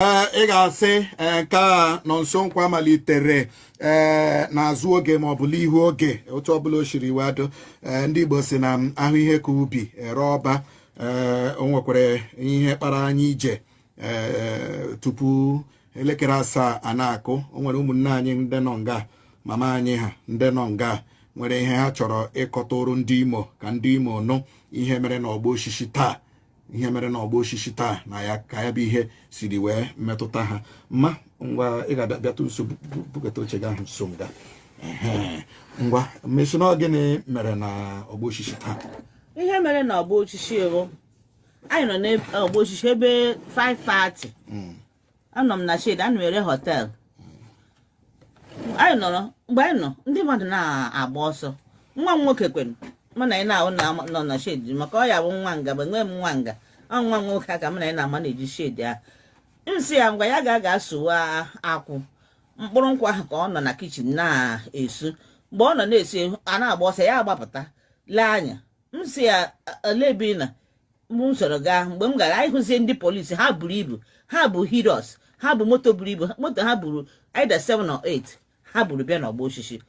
ị ga-asị ka nọ nso nkwa malitere n'azụ oge ma ọ bụla ihu oge otu ọbụla o shiri wado ndị Igbo si na ahụ ihe ka ubi ere ọba o nwekwara ihe kpara anyị ije tupu elekere 7 a na-akụ. O nwere ụmụnne anyị ndị nọ nga mama anyị ha ndị nọ nga nwere ihe ha chọrọ ịkọtụrụ ndị Imo ka ndị Imo nụ ihe mere na ọgba osisi taa na ya ka ya bụ ihe siri wee metụta ha. Ma ngwa ị ga-abịatụ nso buketa oche gị ahụ nso m ga ngwa mmesi na gịnị mere na ọgba osisi taa? Ihe mere na ọgba osisi ego anyị nọ n'ọgba osisi ebe 5:30 anọ m na shade anụ ere hotel anyị nọrọ mgbe anyị nọ ndị mmadụ na-agba ọsọ. Nwa m nwoke kwenu mana anyị na-ahụ nọ na shade maka ọ ya bụ nwa nga enwe m nwa nga nwa nwoke aka m na anyị na-ama na-eji shade ahụ. Nsị ya ngwa ya ga-aga sụwa akwụ mkpụrụ nkwụ ahụ ka ọ nọ na kichin na-esu. Mgbe ọ nọ na-esi a na-agba ọsọ ya agbapụta lee anya nsị ya lebi na m soro gaa. Mgbe m gara anyị hụzie ndị polisi ha buru ibu, ha bụ heroes, ha bụ moto buru ibu, moto ha buru either 7 or 8 ha buru bịa n'ọgba osisi.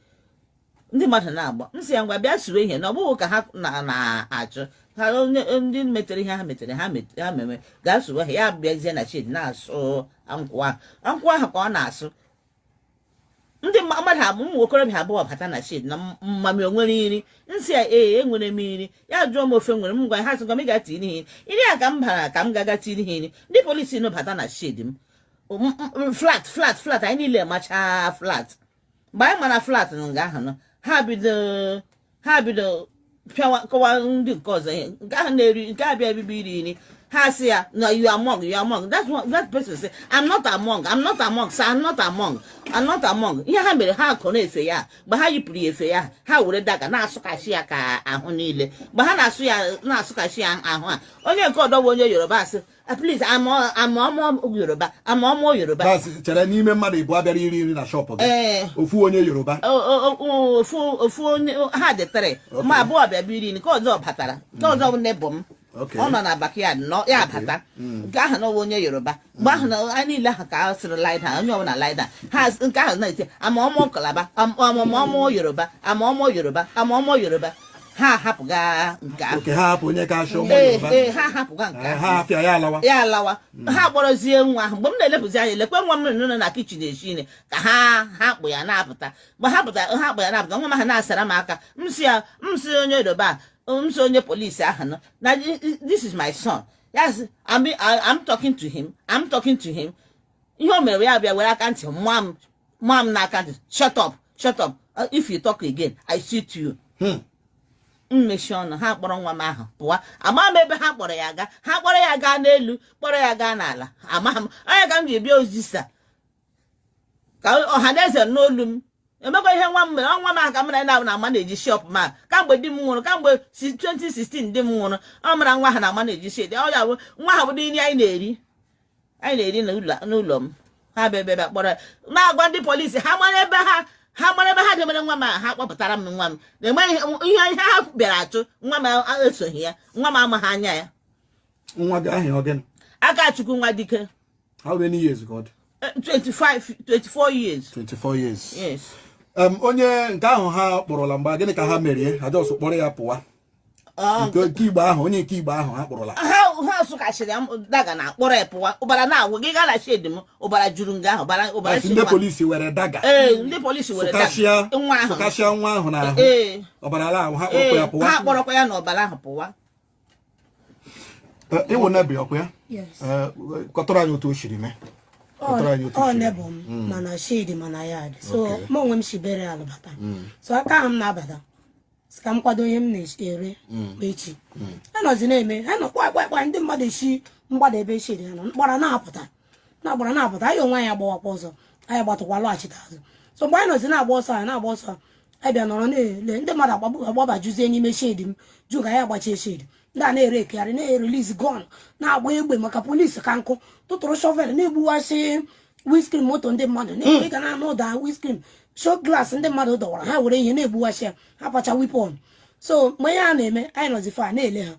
Ndị mmadụ na-agba nsị ya ngwa bịa suwe ihe na ọ bụghị ka ha na-achọ ha ndị metere ihe ha metere ha meme gaa suwe ha ya bịazie na shade na-asụ nkwụ ahụ ka ọ na-asụ. Ndị mmadụ abụ ụmụ okorobịa abụọ bata na shade na mmami onwere nri. Nsị ya enwere m nri. Ya jụọ m ofe nwere m ngwa ha sịkwa m ga-ati nri a ka m bara ka m gaga tiri ihe nri. Ndị polisi nọ bata na shade m flat anyị niile macha flat. Mgbe anyị mara flat nga ahụ nọ ha bido kọwa ndị nke ọzọ ihe nke ahụ na-eri nke abịa ebibi iri nri. Ha sị ya no, you are among. That person say I'm not among sir, I'm not among. Ihe ha mere ha akọ na-efe ya mgbe ha yipụrụ ya efe ya ha were daga na-asụkachi ya ka ahụ niile. Mgbe ha na-asụkachi ya ahụ a onye nke ọdọ bụ onye Yoruba asị please amụọ Yoruba. Chere n'ime mmadụ Igbo abịara iri nri na shọpụ gị ofu onye Yoruba ofu onye ha detere ma abụọ bịa biri nri ka ọzọ batara nke ọzọ bụ nebọ m ọ nọ na backyard nọ ya bata nke ahụ na onye Yoruba. Mgbe ahụ na anyị niile ahụ ka a sịrị laida onye ọbụla laida ha nke ahụ na-ete amaọmụ Kalaba amaọmụ Yoruba ha hapụga nke ahụ ha hapụ onye ka achọ Yoruba ha hapụga nke ahụ ha afịa ya alawa ha kpọrọzie nwa ahụ. Mgbe m na-elepụzi anya lekwe nwa m nọ na kichin esi nri ka ha kpụ ya na-apụta. Mgbe ha kpụ ya na-apụta nwa m ahụ na-asara m aka m si onye Yoruba so onye polisi ahụ nọ na this is my son. Yes, I'm talking to him. Ihe o mere ya bịa were aka ntị mma m n'aka ntị shut up if you talk again I shoot you. Mmechi ọnụ ha kpọrọ nwa m ahụ pụwa. Ama m ebe ha kpọrọ ya gaa. Ha kpọrọ ya gaa n'elu kpọrọ ya gaa n'ala ama m onye ka m ga-ebia Ossisi ka ọha na eze n'olu m emekwa ihe nwa m mere. Nwa m ahụ ka m na-ama na-eji shop ma kamgbe di m nwụrụ kamgbe 2016 di m nwụrụ ọ mara nwa ahụ na-ama na-eji shade. Ọ ya bụ nwa ahụ bụ nri anyị na-eri n'ụlọ m. Ha bịa kpọrọ na-agwa ndị polisi ha mara ebe ha debere nwa m ahụ ha kpọpụtara m nwa m na-enwe ihe ha bịara achụ nwa m esoghị ya. Nwa m amaghị anya ya. Nwa gị ahụ ọ gịnị? Akachukwu nwa dike. How many years God? 24 years. 24 years. Yes. Onye nke ahụ ha kpọrọla mgbe gịnị ka ha merie ha jọs kpọrọ ya pụwa nke Igbo ahụ onye nke Igbo ahụ ha kpọrọla ha sụkachiri daga na akpọrọ ya pụwa. Ụbara na-agwụ gị gaa na shade m ụbara juru nga ahụ ụbara ndị polisi were daga ndị polisi were daga sụkashịa nwa ahụ n'ahụ ọbara ala ahụ ha kpọrọ ya pụwa. Ha kpọrọkwa ya na ọbara ahụ pụwa. Ịwụ nebi ọkwa ya kọtọrọ anyị otu o shiri mee. Ọ nebọ m mana shade mana yard so m onwe m shibere ala bata so aka ahụ m na-abata sị ka m kwado ihe m na-ere echi anọzi na-eme ha nọ kpakpakpa ndị mmadụ esi mgbadebe shade ha nọ mkpọrọ na-apụta anyị onwe anyị agbawakwa ọzọ anyị gbatụkwa lọghachite azụ. So mgbe anyị nọzi na-agba ọsọ anyị bịa nọrọ na-ele ndị mmadụ agbabajuzie n'ime shade m jụ ka anyị agbachie shade. Ndị a na-ere ekegharị na-erelizi gun na-agba egbe maka polisi ka nkụ tụtụrụ shovel na-egbuwasị windscreen moto ndị mmadụ na-ege ga na anụ ụda windscreen show glass ndị mmadụ dọwara ha were ihe na-egbuwasị ya ha pacha weapon. So mgbe ihe a na-eme anyị nọzi fa na-ele ha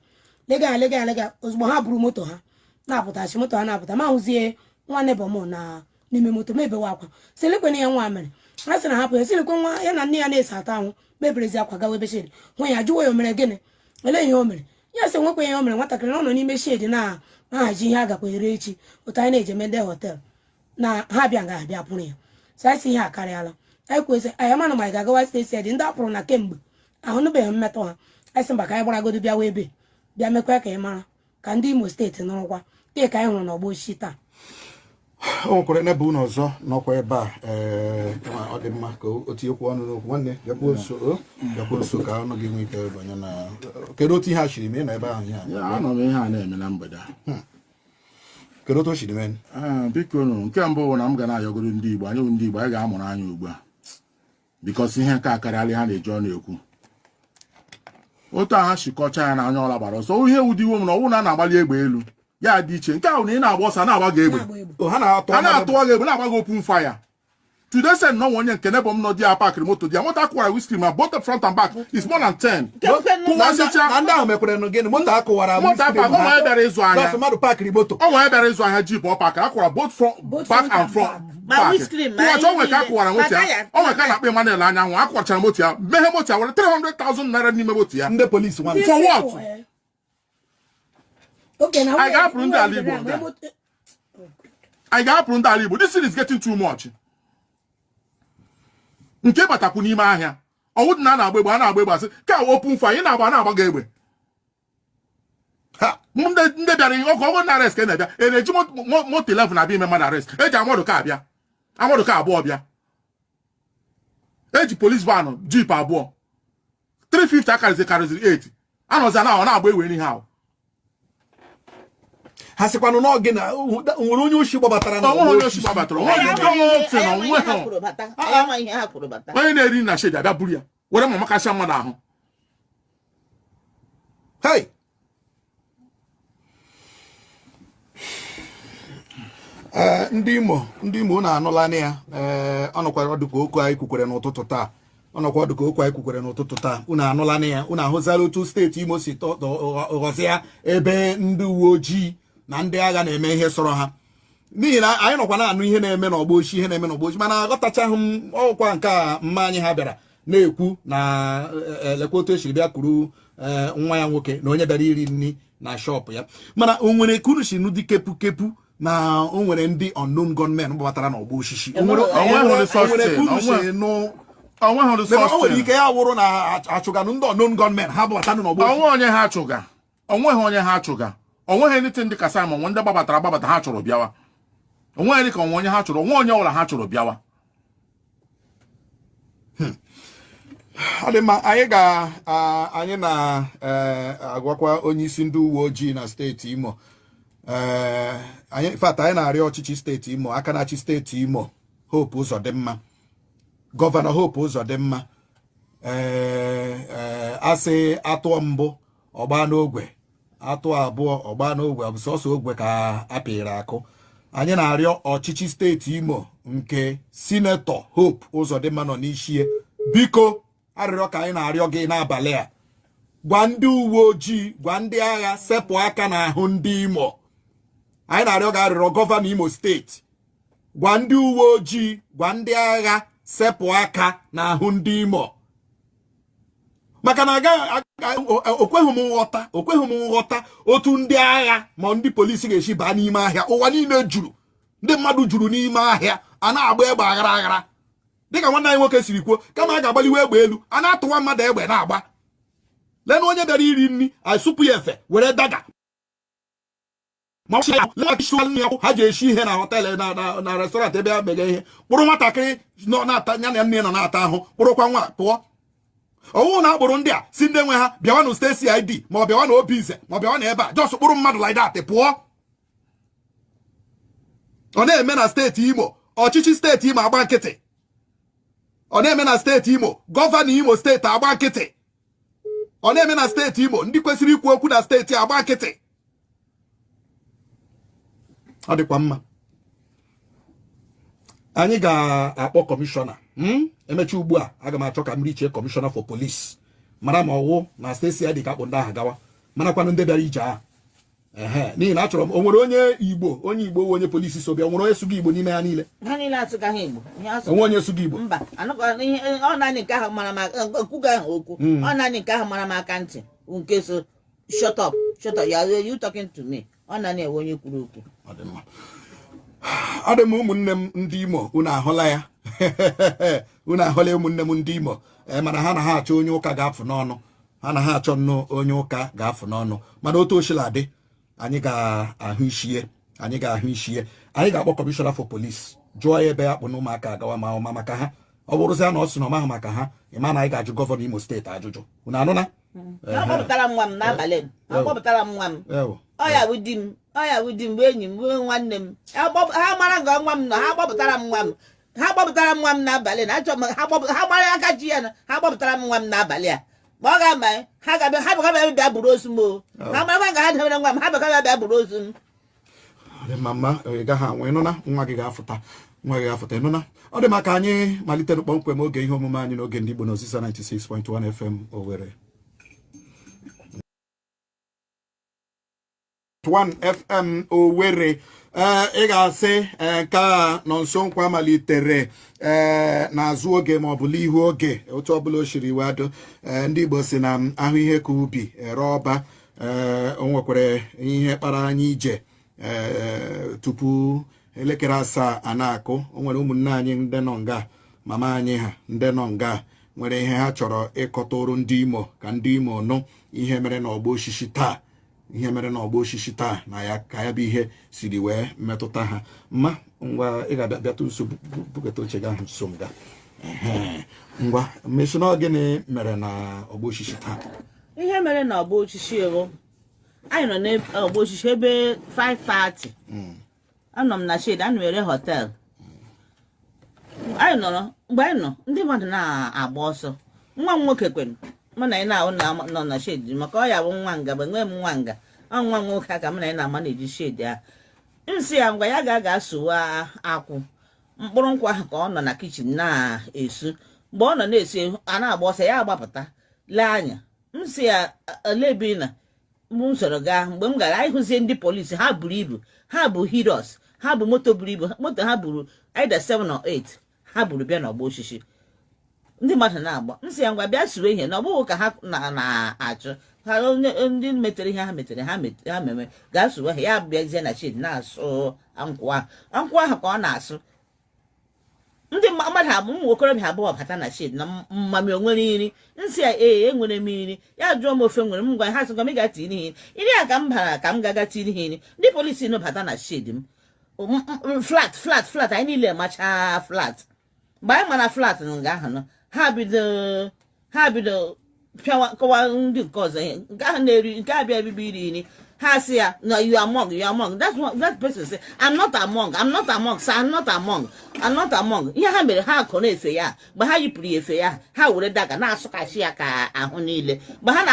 lega ozugbo ha buru moto ha na-apụtachi moto ha na-apụta ma hụzie nwa nebo m na n'ime moto mebewe akwa silekwe ya nwa mere a sị na hapụ ya silekwe nwa ya na nne ya na-ese ata anwụ meberezi akwa gawa ebe shedi nwa ya jụwa ya o mere gịnị ele ihe o mere ya sị nwekwe ihe o mere nwatakịrị ọ nọ n'ime shedi na-ahazi ihe a gakwa ere echi otu anyị na-eje mede họtel na ha bịa ga-abịa pụrụ ya saisi ihe akarịala anyị kwezi anyị mana ma anyị ga-agawa steeti dị ndị apụrụ na kemgbe ahụnụbeghị mmetọ ha anyị sị mba ka anyị gbaragodo bịawa ebe bịa mekwa ka ị mara ka ndị Imo steeti nụrụkwa ke ka anyị hụrụ n'ọgbọ Ossisi taa o nwekwara n'ebe unu ọzọ nọkwa ebe a ọ dị mma ka o tinyekwu ọnụ n'okwu nwanne bịakwa nso ka ọnụ gị nwee ike banye na kedu otu ihe a shiri mee na ebe ahụ ya anọ m ihe a na-eme na mgbede kedu otu o shiri mee biko nụ nke mbụ bụ na m ga na-ayọgoro ndị Igbo anyị ga-amụrụ anya ugbu a bikos ihe nke akarịala ha na-eji ọnụ ekwu otu a ha chịkọcha ya na anya ọla gbara ọsọ ihe wudiwo m na ọwụ na a na-agbali egbe elu ya dị iche nke ahụ na ị na-agba ọsọ na-agba gị egbe ha na-atụwa gị egbe na-agba gị open fire today said no onye nke nebo m nọ di ya pakịrị moto di ya moto akwara whisky ma both the front and back is more than 10 na ndị ahụ mekwere nụ gịnị moto akụwara moto akpa ọ nwere bịara ịzụ ahịa mmadụ pakịrị moto ọ nwere bịara ịzụ ahịa jeep ọ pakịrị akwara both front back and front ụbọchị o nwere ka akwụwara moto ya o nwere ka na-akpa Emmanuel anyanwụ akwachara moto ya meghe moto ya were 300,000 naira n'ime moto ya ndị polisi nwanne for what anyị ga-apụrụ ndị ala Igbo anyị ga-apụrụ ndị ala Igbo this thing is getting too much nke batakwu n'ime ahịa ọwụ dị na a na-agba egbe a na-agba egbe asị ka open fire anyị na-agba gị egbe ndị bịara ọgụ na arrest ka na-abịa na-eji moto 11 na-abịa ime mmadụ arrest eji amadụ ka abịa amadụ ka abụọ bịa eji police van jeep abụọ 350 karịziri 8 anọzi na ọ na-agba egbe n'ihe ahụ ha sịkwanụ n'oge na nwere onye oshi gbabatara na onye oshi gbabatara onye na-eri na shedi abịa buru ya were ma makasịa mmadụ ahụ hey ndị Imo na-anụla na ya ọnọkwara ọdụka okwu anyị kwukwere n'ụtụtụ taa unu anụla na ya unu ahụzala otu steeti Imo si ghọzịa ebe ndị uwe ojii na ndị agha na-eme ihe sọrọ ha n'ihi na anyị nọkwa na-anụ ihe na-eme n'ọgbọ Ossisi mana aghọtachaghị m ọkwa nke a mma anyị ha bịara na-ekwu na elekwa otu esiri bịa kwuru nwa ya nwoke na onye bịara iri nri na shọpụ ya mana o nwere kunu si dị kepu na o nwere ndị unknown gunmen gbabatara n'ọgbọ Ossisi o nwere ike ya wụrụ na achụganụ ndị unknown gunmen ha gbabatara n'ọgbọ Ossisi onweghị onye ha achụga onweghị anything dị ka Simon ndị gbabata ha chọrọ bịawa onweghị dị ka onye ha chọrọ onye ọbụla ha chọrọ bịawa ọ dị mma anyị na-agwakwa onye isi ndị uwe ojii na steeti Imo anyị na-arịọ ọchịchị steeti Imo aka na-achị steeti Imo Hope Uzodimma gọvanọ Hope Uzodimma asị atụọ mbụ ọgba n'ogwe atụ abụọ ọgba n'ogwe ọ bụ sọsọ ogwe ka apịrị akụ anyị na-arịọ ọchịchị steeti Imo nke sinetọ Hope Uzodimma nọ n'isi biko arịrịọ ka anyị na-arịọ gị n'abalị a gwa ndị uwe ojii gwa ndị agha sepụ aka n'ahụ ndị Imo anyị na-arịọ gị arịrịọ gọvanọ Imo steeti gwa ndị uwe ojii gwa ndị agha sepụ aka n'ahụ ndị Imo maka na okweghị m nghọta otu ndị agha ma ndị polisi ga-esi baa n'ime ahịa ụwa niile juru ndị mmadụ juru n'ime ahịa a na-agba egbe aghara aghara dịka nwanne anyị nwoke siri kwuo kama a ga-agbaliwe egbe elu a na-atụwa mmadụ egbe na-agba lee onye bịara iri nri asụpụ ya efe were daga ha ji eshi ihe na họteelụ na restọrantị ebe a mege ihe kpụrụ nwatakịrị ya na nne nọ na-ata ahụ kpụrụkwa nwa pụọ ọwụ na akpụrụ ndị a si ndị nwe ha bịawa na steeti ID ma ọ bịawa na obi nze ma ọ bịawa na ebe a jọs kpụrụ mmadụ like that pụọ ọ na-eme na steeti Imo ọchịchị steeti Imo agba nkịtị ọ na-eme na steeti Imo gọvanọ Imo steeti agba nkịtị ọ na-eme na steeti Imo ndị kwesịrị ikwu okwu na steeti agba nkịtị ọ dịkwa mma anyị ga-akpọ kọmishọna emechi ugbu a aga m achọ ka m richie kọmishọna for police mara ma ọwụ na steeti ya dị ka akpụ ndị ahụ gawa marakwanụ ndị bịara ije ahụ n'ihi na achọrọ m o nwere onye Igbo onye polisi so bịa nwere onye sụga Igbo n'ime ha niile atụgaghị Igbo onwe onye sụga Igbo mba ọ naanị nke ahụ mara maka okwuga ahụ okwu ọ naanị nke ahụ mara maka ntị nke so shut up you talking to me ọ naanị ewe onye kwuru okwu ọ dị m ụmụnne m ndị Imo unu ahụla ya unu ahụla ụmụnne m ndị Imo mana ha na ha achọ onye ụka ga-afụ n'ọnụ ha na ha achọ nnọọ onye ụka ga-afụ n'ọnụ mana otu osila dị anyị ga-ahụ ishie anyị ga-akpọ kọmishọna for polis jụọ ya ebe ya kpụ na ụmụaka agawa ma ọma maka ha ọ bụrụzia na ọ sị na ọmahụ maka ha ịma na anyị ga-ajụ gọvanọ Imo steeti ajụjụ unu anụna akpọpụtara m nwa m n'abalị akpọpụtara m nwa m ọ ya bụ di m bụ enyi m bụ nwanne m ha mara nga nwa m nọ ha gbọpụtara m nwa m n'abalị na achọ ha mara aka ji ya na ha gbọpụtara m nwa m n'abalị a ma ọ ga-ama ha bịa bịa bụrụ ozu m o ha mara nga ha debere nwa m ha bịa bụrụ ozu m mama ị gaghị anwe ịnụna nwa gị ga-afụta ịnụna ọ dị maka anyị malitere kpọmkwem oge ihe omume anyị n'oge ndị Igbo na Ossisi 96.1 FM Owerri 1 FM Owerri ị ga-asị nke a nọ nso nkwa malitere n'azụ oge ma ọ bụ n'ihu oge otu ọbụla o siri wado ndị Igbo si na ahụ ihe ka ubi ere ọba o nwekwara ihe kpara anyị ije tupu elekere 7 a na-akụ o nwere ụmụnne anyị ndị nọ nga mama anyị ha ndị nọ nga nwere ihe ha chọrọ ịkọtụrụ ndị Imo ka ndị Imo nụ ihe mere n'ọgba osisi taa na ya ka ya bụ ihe siri wee metụta ha mma ngwa ị ga-abịatụ nso bugata oche gị ahụ nso m ga ngwa mmesi na gịnị mere na ọgba osisi taa ihe mere na ọgba osisi ego anyị nọ n'ọgba osisi ebe 5:30 anọ m na shade ana m ere họtel anyị nọrọ mgbe anyị nọ ndị mmadụ na-agba ọsọ nwa m nwoke kwere mụ na anyị na-ahụ nọ na shade maka ọ ya bụ nwa nga bụ enwe m nwa nga nwa nwoke aka mụ na anyị na-ama na-eji shade ahụ nsị ya ngwa ya ga-asụwa akwụ mkpụrụ nkwụ ahụ ka ọ nọ na kichin na-esu mgbe ọ nọ na-esu a na-agba ọsọ ya agbapụta lee anya nsị ya lebi na m soro gaa mgbe m gara anyị hụzie ndị polisi ha buru ibu ha bụ heroes ha bụ moto buru ibu moto ha buru either 7 or 8 ha buru bịa n'ọgba osisi ndị mmadụ na-agba nsị ya ngwa bịa suwe ihe na ọ bụghị ka ha na-achụ ha ndị metere ihe ha metere ha meme gaa suwe ihe ya bịazie na shade na-asụ nkwụ ahụ ka ọ na-asụ ndị mmadụ abụ ụmụ okorobịa abụọ bata na shade na mmami onwere nri nsị ya enwere m nri ya jụọ m ofe nwere m ngwa ha sị m ga tinye ihe nri ya ka m bara ka m gaga tinye ihe nri ndị polisi bata na shade m flat anyị niile macha flat mgbe anyị mana flat nga ahụ nọ ha bido kọwa ndị nke ọzọ ihe nke ahụ na-eri nke abịa ebibi iri nri ha sị ya no you are among that person say I'm not among sir I'm not among ihe ha mere ha akọ na-efe ya mgbe ha yipụrụ ya efe ya ha were daga na-asụkachi ya ka ahụ niile mgbe ha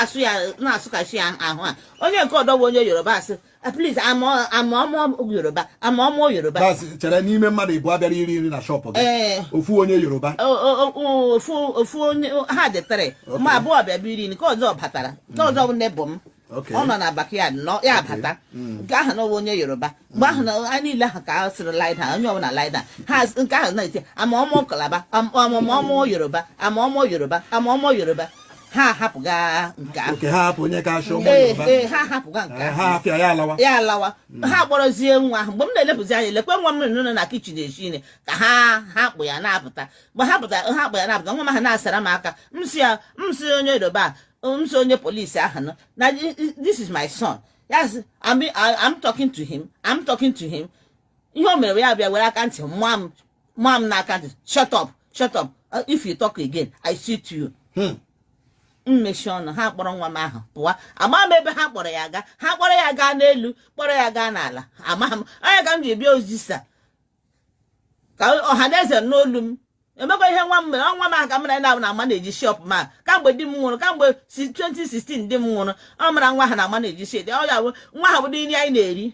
na-asụkachi ya ahụ a onye nke ọdọ bụ onye Yoruba asị please amụọ Yoruba chere n'ime mmadụ ịbụ abịara iri nri na shọpụ gị ofu onye Yoruba ofu onye ha detere ma abụọ bịa bịa iri nri ka ọzọ batara nke ọzọ bụ nebụ m ọ nọ na backyard nọ ya bata nke ahụ na onye Yoruba mgbe ahụ na anyị niile ahụ ka a sịrị laida onye ọbụla laida ha nke ahụ na-eti amaọmụ Kalaba amaọmụ Yoruba ha hapụga nke ahụ ha hapụ onye ka achọ ụmụ ha hapụga nke ahụ ha afịa ya alawa ha kpọrọzie nwa ahụ mgbe m na-elepụzi anya lekwe nwa m nọ na kichin esi nri ka ha kpụ ya na-apụta mgbe ha kpụ ya na-apụta nwa m ahụ na-asara m aka m si onye Yoruba m si onye polisi ahụ nọ na this is my son yes I'm talking to him ihe o mere ya bịa were aka ntị mma m n'aka ntị shut up if you talk again I shoot you mmechi ọnụ ha kpọrọ nwa m ahụ pụwa ama m ebe ha kpọrọ ya gaa ha kpọrọ ya gaa n'elu kpọrọ ya gaa n'ala ama m onye ka m ji bịa Ossisi ka ọha na eze n'olu m emekwa ihe nwa m mere nwa m ahụ ka m na-ama na-eji shop ma kamgbe di m nwụrụ kamgbe 2016 di m nwụrụ ọ mara nwa ha na-ama na-eji shade ọ ya bụ nwa ha bụ nri anyị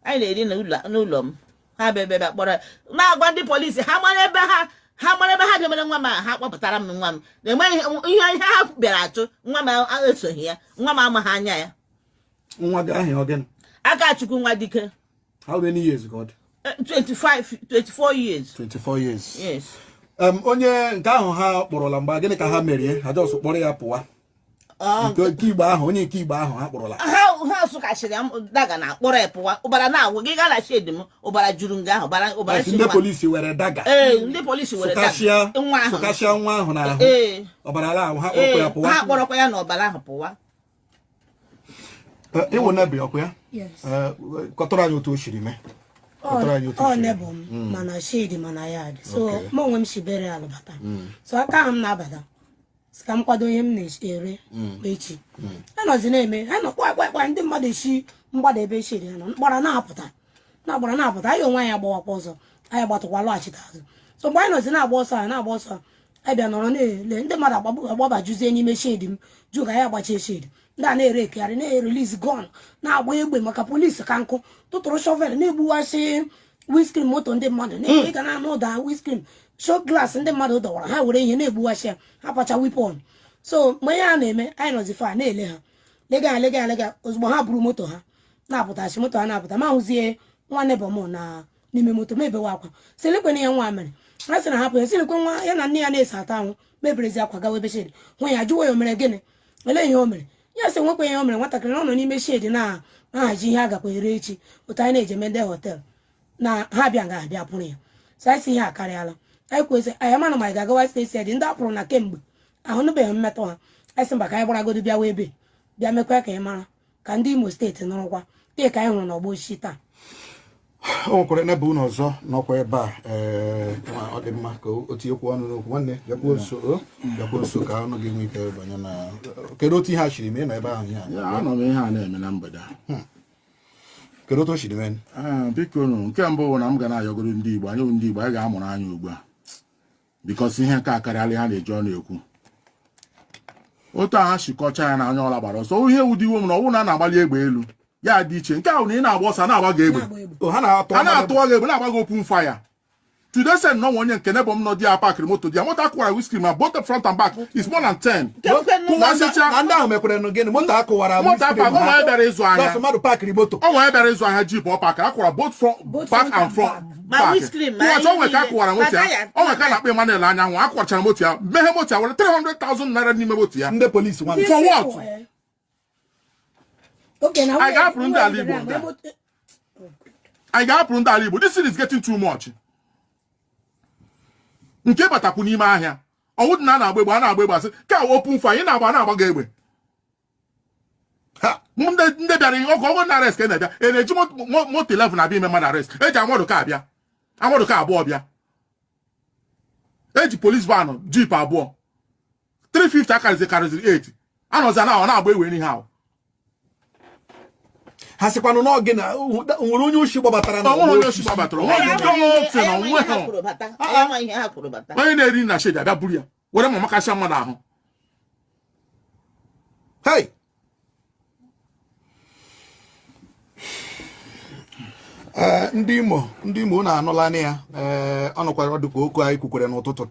na-eri n'ụlọ m ha bịa kpọrọ na-agwa ndị polisi ha mara ebe ha debere nwa m ha kpọpụtara m nwa m na-enweghị ihe ha bịara achụ nwa m esoghị ya nwa m amaghị anya ya nwa gị ahụ Akachukwu Nwadike. How many years, God? 24 years. 24 years. Yes. Onye nke ahụ ha kpọrọla mgbe gịnị ka ha merie ha just kpọrọ ya pụwa. Nke Igbo ahụ onye nke Igbo ahụ ha kpọrọla. Ha sụkachiri daga na kpọrọ ya pụwa. Ụbara na-awụ gị gaa na shade m ụbara juru nga ahụ ụbara ndị polisi were daga. Ndị polisi were daga. Sụkashịa nwa ahụ n'ahụ. Ọbara ala ahụ ha kpọrọ ya pụwa. Ha kpọrọkwa ya na ọbara ahụ pụwa. Ịwụ nebi ọkụ ya? Kọtọrọ anyị otu o shiri mee. Ọ nebo m mana shade mana yard. So mụ onwe m shibere alụbata. So aka m na-abata. Sika m kwado ihe m na-ere echi. Anọzi na-eme ha nọ kwa ndị mmadụ echi mgbada ebe shade ha nọ mkpara na-apụta anyị onwe anyị agbawakwa ọzọ anyị gbatụkwa lọghachite azụ. So mgbe anyị nọzi na-agba ọsọ anyị bịa nọrọ na-ele ndị mmadụ agbabajuzie n'ime shade m jụ ka anyị agbachie shade ndị a na-ere ekegharị na-erelize gun na-agba egbe maka polisi ka nkụ tụtụrụ shovel na-egbuwasị windscreen moto ndị mmadụ na-ege ga na-anụ ụda windscreen shot glass ndị mmadụ dọwara ha were ihe na-egbuwasị ya ha pacha weapon. So mgbe ihe a na-eme anyị nọzi fa na-ele ha lega ozugbo ha buru moto ha na-apụtachi moto ha na-apụta ma hụzie nwanne bọm na n'ime moto mebewe akwa silikwen ya nwa mere ha sị na hapụ ya silikwen nwa ya na nne ya na-ese ata anwụ meberezi akwa gawa ebe shedi nwa ya jụwa ya o mere gịnị ele ihe o mere ya sị nwekwe ihe o mere nwatakịrị ọ nọ n'ime shedi na-ahazi ihe a gakwa ere echi otu anyị na-eje mede họtel na ha bịa ga-abịa pụrụ ya so anyị si ihe akarịala anyị kwesị anyị mana ma anyị ga-agawa steeti dị ndị apụrụ na kemgbe ahụnụbeghị mmetụ ha anyị sị mba ka anyị gbaragodo bịawa ebe bịa mekwa ka ị mara ka ndị Imo steeti nụrụkwa dị ka anyị hụrụ n'ọgbọ Ossisi taa. O nwekwara n'ebe unu ọzọ n'ọkwa ebe a ọ dị mma ka o tinyekwu ọnụ n'okwu nwanne bịakwuo nso ka ọnụ gị nwee ike banye na kedu otu ihe a shiri mee na ebe ahụ ya anọ m ihe a na-eme na mgbede kedu otu o shiri mee biko nke mbụ bụ na m ga na-ayọgoro ndị Igbo anyị ga-amụrụ anya ugbu a bikọs ihe nke akarịala ha na-eji ọnụ ekwu otu aha shikọcha ya na anya ọla gbara ọsọ ihe wudiwo m na ọwụ na na-agbalị egbe elu ya dị iche nke ahụ na ị na-agba ọsọ na-agba gị egbe ha na-atụwa gị egbe na-agba gị open fire today said no one can never know dia park moto dia motor kwara whiskey ma both the front and back is more than 10 and now mekwere no gene motor akwara motor park o wa bere izu anya so madu park moto o wa bere izu anya jeep o park akwara both front back and front ma whiskey ma o we ka kwara moto ya o we ka na pe manel anya nwa akwachara moto ya mehe moto ya were 300,000 naira n'ime moto ya ndị police wan for what okay now I got prunde alibo this thing is getting too much. Nke batakwu n'ime ahịa ọwụ dị na na-agba egbe a na-agba egbe asị ka open fire na-agba ga egbe ha ndị bịara ọgụ na arrest ka na-abịa na-eji moto 11 abịa ime mmadụ arrest eji amọdụ ka abụọ bịa eji police van jeep abụọ 350 karịziri 8 anọzi na na-agba egbe n'ihe ahụ ha sịkwanụ n'oge na nwere onye oshi gbabatara na onye oshi gbabatara onye na-eri na shedi abịa buru ya were ma makasịa mmadụ ahụ hey ndị Imo na-anụla na ya ọnọkwara ọdụka okwu anyị kwukwere n'ụtụtụ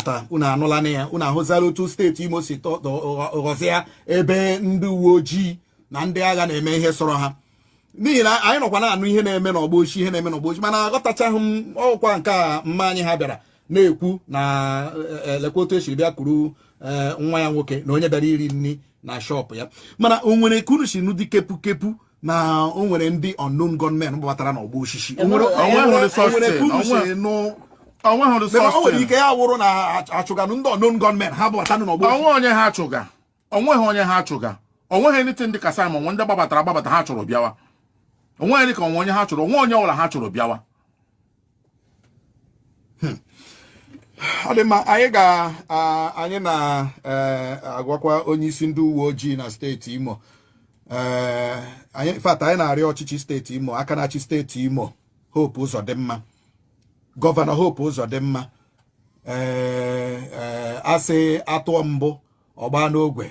taa unu anụla na ya unu ahụzala otu steeti Imo si ghọzịa ebe ndị uwe ojii na ndị agha na-eme ihe sọrọ ha n'ihi na anyị nọkwa na-anụ ihe na-eme n'ọgbọ Ossisi mana aghọtachaghị m ọkwa nke a mma anyị ha bịara na-ekwu na lekwa otu esiri bịa kwuru nwa ya nwoke na onye bịara iri nri na shọpụ ya mana o nwere kunu si n'ụdị kepu na o nwere ndị unknown gunmen gbatara n'ọgbọ Ossisi o nwere ike ya wụrụ na achụganụ ndị unknown gunmen ha gbatanụ n'ọgbọ onweghị onye ha achụga onweghị anything dị ka Simon ndị gbabata ha chọrọ bịawa onweghị ka onye ha chọrọ onwe onye ọbụla ha chọrọ bịawa ọ dị mma anyị na-agwakwa onye isi ndị uwe ojii na steeti Imo anyị na-arịọ ọchịchị steeti Imo aka na-achị steeti Imo Hope Uzodimma gọvanọ Hope Uzodimma asị atụọ mbụ ọgba n'ogwe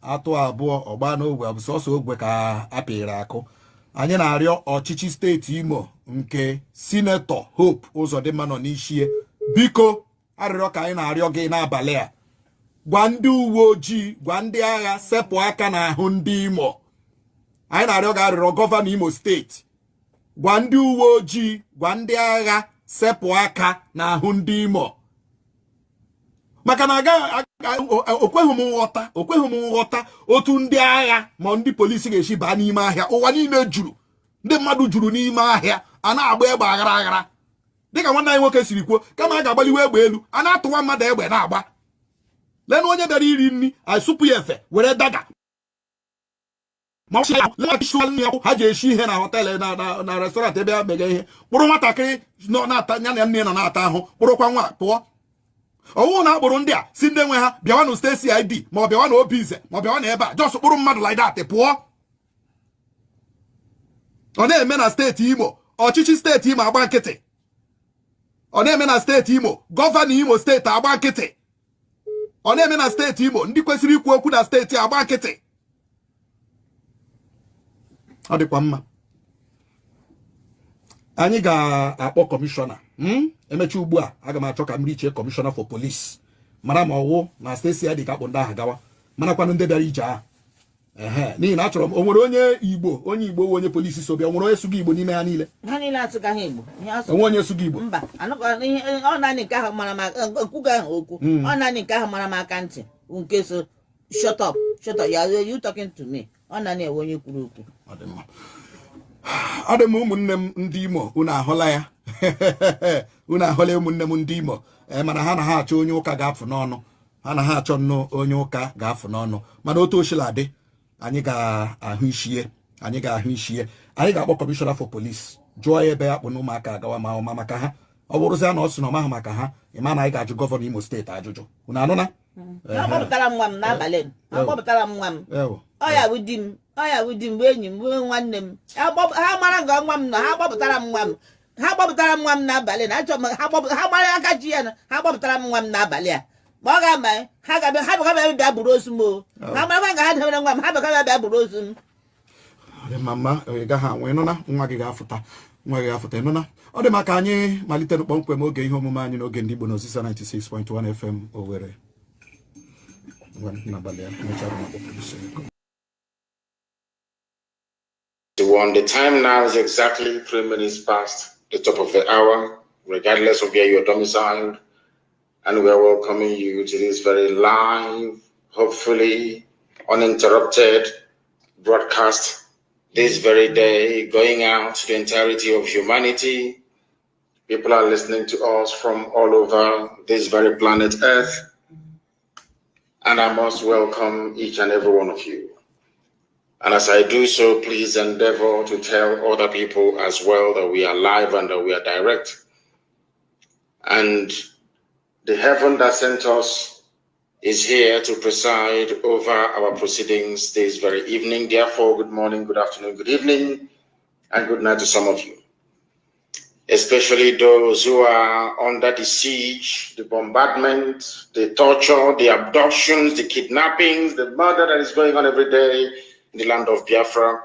atụ abụọ ọgba n'ogwe bụ sọsọ ogwe ka apịrị akụ anyị na-arịọ ọchịchị steeti Imo nke sinetọ Hope Uzodimma nọ n'isi biko arịrịọ ka anyị na-arịọ gị n'abalị a gwa ndị uwe ojii gwa ndị agha sepụ aka n'ahụ ndị Imo anyị na-arịọ gị arịrịọ gọvanọ Imo steeti gwa ndị uwe ojii gwa ndị agha sepụ aka n'ahụ ndị Imo maka na okweghị m nghọta otu ndị agha ma ndị polisi ga-esi baa n'ime ahịa ụwa niile juru ndị mmadụ juru n'ime ahịa a na-agba egbe aghara aghara dịka nwanne anyị nwoke siri kwuo kama a ga-agbaliwe egbe elu a na-atụwa mmadụ egbe na-agba lena onye bịara iri nri asụpụ ya efe were daga ma ha ji eshi ihe na họteelụ na restọrantị ebe a mega ihe kpụrụ nwatakịrị nọ na-ata ya na nne nọ na-ata ahụ kpụrụkwa nwa pụọ ọwụ na akpụrụ ndị a si ndị nwe ha bịawa na steeti ID ma ọ bịawa na obi ize ma ọ bịawa na ebe a jọs kpụrụ mmadụ like that pụọ. Ọ na-eme na steeti Imo ọchịchị steeti Imo agba nkịtị. Ọ na-eme na steeti Imo gọvanọ Imo steeti agba nkịtị. Ọ na-eme na steeti Imo ndị kwesịrị ikwu okwu na steeti agba nkịtị. Ọ dịkwa mma anyị ga-akpọ kọmishọna emechi ugbu a aga m achọ ka m riche kọmishọna for police mara ma ọwụ na steeti ya dị ka akpụ ndị ahụ gawa marakwanụ ndị bịara ije ahụ n'ihi na achọrọ m o nwere onye Igbo onye polisi so bịa nwere onye sụga Igbo n'ime ha niile atụgaghị Igbo onwe onye sụga Igbo mba ọ naanị nke ahụ mara maka okwuga ahụ okwu ọ naanị nke ahụ mara maka ntị nke so shut up you talking to me ọ naanị ewe onye kwuru okwu. Ọ dị m ụmụnne m ndị Imo unu ahụla ya unu ahụla ụmụnne m ndị Imo mana ha na ha achọ onye ụka ga-afụ n'ọnụ ha na ha achọ nnọọ onye ụka ga-afụ n'ọnụ mana otu oshila dị anyị ga-ahụ ishie anyị ga-akpọ kọmishọna for police jụọ ya ebe ya kpụ na ụmụaka agawa ma ọma maka ha ọ bụrụzia na ọ sị na ọma ahụ maka ha ịma na anyị ga-ajụ gọvanọ Imo steeti ajụjụ unu anụna akpọpụtara m nwa m n'abalị akpọpụtara m nwa m ọ ya bụ di m bụ enyi m bụ nwanne m ha mara nga nwa m nọ ha gbapụtara m nwa m n'abalị na achọ ha mara aka ji ya na ha gbapụtara m nwa m n'abalị a ma ọ ga-ama ha bịa bịa bụrụ ozu m ha mara nga ha debere nwa m ha bịa bụrụ ozu m mama ị gaghị anwụ ịnụna nwa gị ga-afụta ịnụna ọ dị maka anyị malite kpọmkwem oge ihe omume anyị n'oge ndị Igbo na Ossisi 96.1 FM Owerri. The time now is exactly 3 minutes past the top of the hour, regardless of where you're domiciled, and we are welcoming you to this very live, hopefully uninterrupted broadcast this very day, going out to the entirety of humanity. People are listening to us from all over this very planet Earth. And I must welcome each and every one of you. And as I do so, please endeavor to tell other people as well that we are live and that we are direct. And the heaven that sent us is here to preside over our proceedings this very evening. Therefore, good morning, good afternoon, good evening, and good night to some of you. Especially those who are under the siege, the bombardment, the torture, the abductions, the kidnappings, the murder that is going on every day in the land of Biafra.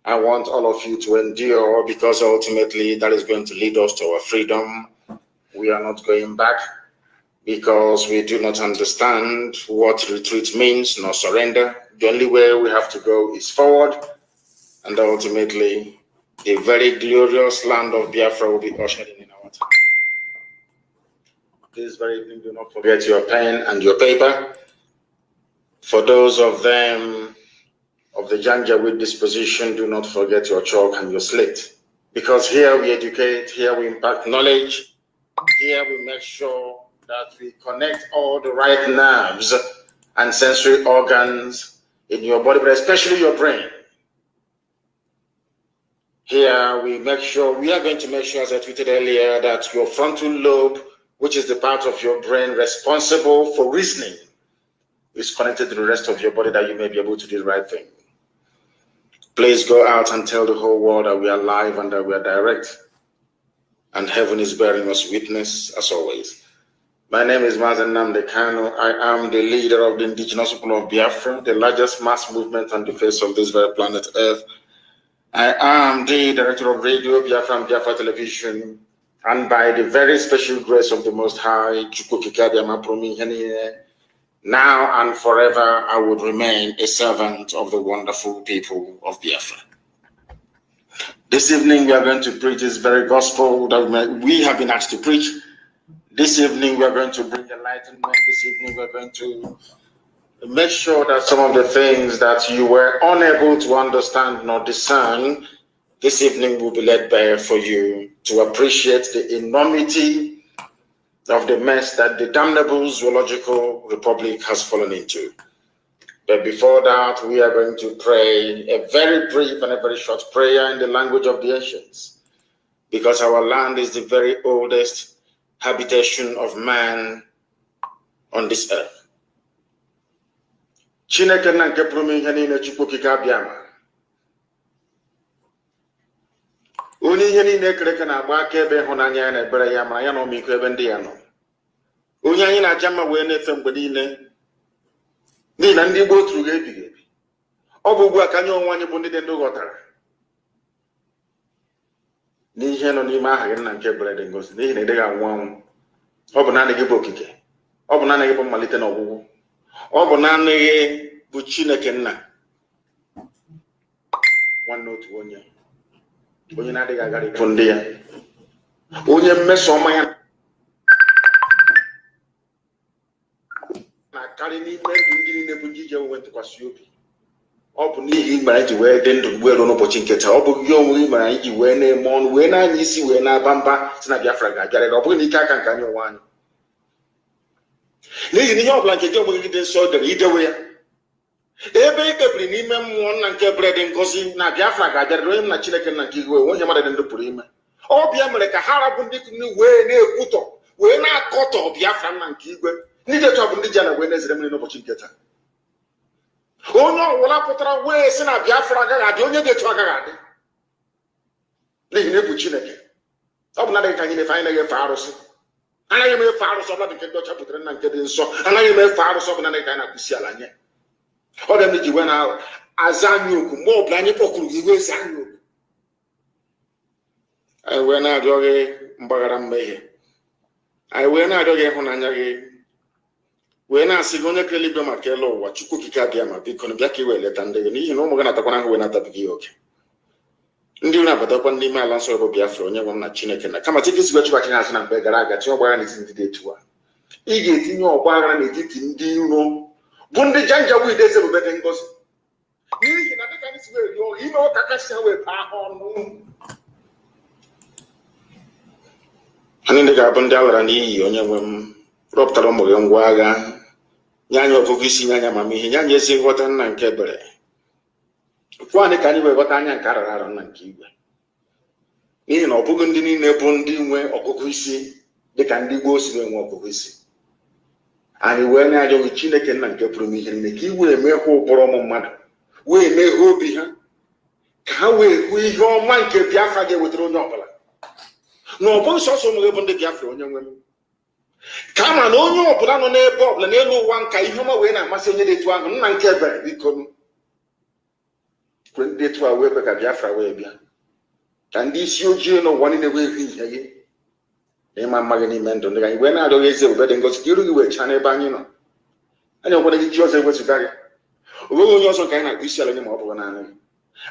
I want all of you to endure, because ultimately that is going to lead us to our freedom. We are not going back because we do not understand what retreat means, nor surrender. The only way we have to go is forward, and ultimately the very glorious land of Biafra will be ushered in our time. This very evening, do not forget your pen and your paper. For those of them of the Janjaweed disposition, do not forget your chalk and your slate. Because here we educate, here we impact knowledge, here we make sure that we connect all the right nerves and sensory organs in your body, but especially your brain. Here we are going to make sure, as I tweeted earlier, that your frontal lobe, which is the part of your brain responsible for reasoning, is connected to the rest of your body, that you may be able to do the right thing. Please go out and tell the whole world that we are live and that we are direct. And heaven is bearing us witness, as always. My name is Mazen Namdekano. I am the leader of the indigenous people of Biafra, the largest mass movement on the face of this very planet Earth. I am the director of Radio Biafra and Biafra Television, and by the very special grace of the Most High, now and forever I would remain a servant of the wonderful people of Biafra. This evening we are going to preach this very gospel that we have been asked to preach. This evening we are going to bring enlightenment. This evening we are going to make sure that some of the things that you were unable to understand nor discern, this evening will be laid bare for you to appreciate the enormity of the mess that the damnable zoological republic has fallen into. But before that, we are going to pray a very brief and a very short prayer in the language of the ancients, because our land is the very oldest habitation of man on this earth. Chineke na nke pụrụ ihe niile Chukwu okike abịa ma. Onye ihe niile kere na-agba aka ebe ịhụnanya ya na ebere ya mara ya na ọmịiko ebe ndị ya nọ. Onye anyị na-aja mma wee na-efe mgbe niile n'ihi na ndị Igbo tụrụ ebighị ebi. Ọ bụ ugbu a ka anyị onwe anyị bụ ndị dị ndụ ghọtara n'ihe nọ n'ime aha gị nna nke ebere dị ngozi, n'ihi na ị dịghị anwụ anwụ. Ọ bụ naanị gị bụ okike, ọ bụ naanị gị bụ mmalite na ọgwụgwụ, ọ bụ naanị gị bụ Chineke nna nwanne otu onye na-adịghị agharịpụ ndị ya, onye mmeso ọma ya na-akarị n'ime ndụ ndị niile bụ ndị ije onwe ntụkwasị obi. Ọ bụ n'ihi mere anyị ji wee dị ndụ mgbe ruo n'ụbọchị nke taa. Ọ bụ gị onwe gị mere anyị ji wee na-eme ọnụ wee na-anya isi wee na-aba mba si na Biafra ga-abịarịrị. Ọ bụghị n'ike aka nke anyị onwe anyị, n'ihi na ihe ọ bụla nke gị onwe gị dị nsọ dere idewe ya. Ebe ị kpebiri n'ime mmụọ nna nke ebere dị ngozi na Biafra ga-abịarịrị, onye m na Chineke nna nke igwe onye mmadụ dị ndụ pụrụ ime. Ọ bịa mere ka ha rabụ ndị wee na-ekwutọ wee na-akọtọ Biafra nna nke igwe. Ndị dị etu a bụ ndị ji ala wee na-ezere mmiri n'ụbọchị nke taa. Onye ọwụla pụtara wee sị na Biafra agaghị adị, onye dị etu agaghị adị, n'ihi na ebu Chineke. Ọ bụ naanị ka anyị na-efe, anyị na-efe arụsị. Anaghị m efe arụsị ọbụla dị nke ndị ọcha butere nna nke dị nsọ. Anaghị m efe arụsị ọbụla naanị ka anyị na-akpụsi ala nye. Ọ dị m ji wee na-aza anyị okwu mgbe ọbụla anyị kpọkụrụ gị wee zaa anyị okwu. Anyị wee na-arịọ gị mgbaghara mmehie, anyị wee na-arịọ gị ịhụnanya gị, wee na-asị gị onye kere eluigwe maka elu ụwa, Chukwu okike abịa ma biko bịa ka i wee leta ndị gị, n'ihi na ụmụ gị na-atakwana ahụ wee na-atabighị ya oke. Ndị na-abatakwa n'ime ala nsọ bụ Biafra, onye nwe m na Chineke na kama chike sigwe chụbachi azụ na mgbe gara aga tinye ọgbaghara n'etiti ndị dị etu a. Ị ga-etinye ọgbaghara n'etiti ndị iro bụ ndị janjaweed eze ebube dị ngozi, n'ihi na dịka ndị si wee rịọ ime ụka kasị ha wee baa ha ọnụ. Ha niile ga-abụ ndị a lara n'iyi. Onye nwe m rọpụtara ụmụ gị ngwa agha, nye anyị ọgụgụ isi, nye anyị amamihe, nye anyị ezi nghọta nna nke ebere. Kwụọ ka anyị wee ghọta anya nke arara arọ nna nke igwe, n'ihi na ọ bụghị ndị niile bụ ndị nwe ọgụgụ isi dịka ndị Igbo si nwe ọgụgụ isi. Anyị wee na-arịọ Chineke nna nke pụrụ ihe niile ka i wee mee ha ụkpụrụ ụmụ mmadụ, wee mee ha obi ha, ka ha wee hụ ihe ọma nke Biafra ga-ewetara onye ọbụla. Na ọ bụghị sọsọ ụmụ gị bụ ndị Biafra, onye nwe m, kama na onye ọbụla nọ n'ebe ọbụla n'elu ụwa nka ihe ọma wee na-amasị onye dị etu ahụ, nna nke ebere biko kwe ndị etu a wee kwe ka Biafra wee bịa, ka ndị isi ojii n'ụwa niile wee hụ ihe gị na ịma mma gị n'ime ndụ ndị anyị wee na-arịọ gị ezi ebube dị ngozi ka iru gị wee chaa n'ebe anyị nọ. Anyị nwekwara gị chi ọzọ ewezụga gị, o nweghị onye ọzọ nke anyị na-akpụ isi ala nye ma ọ bụghị naanị gị.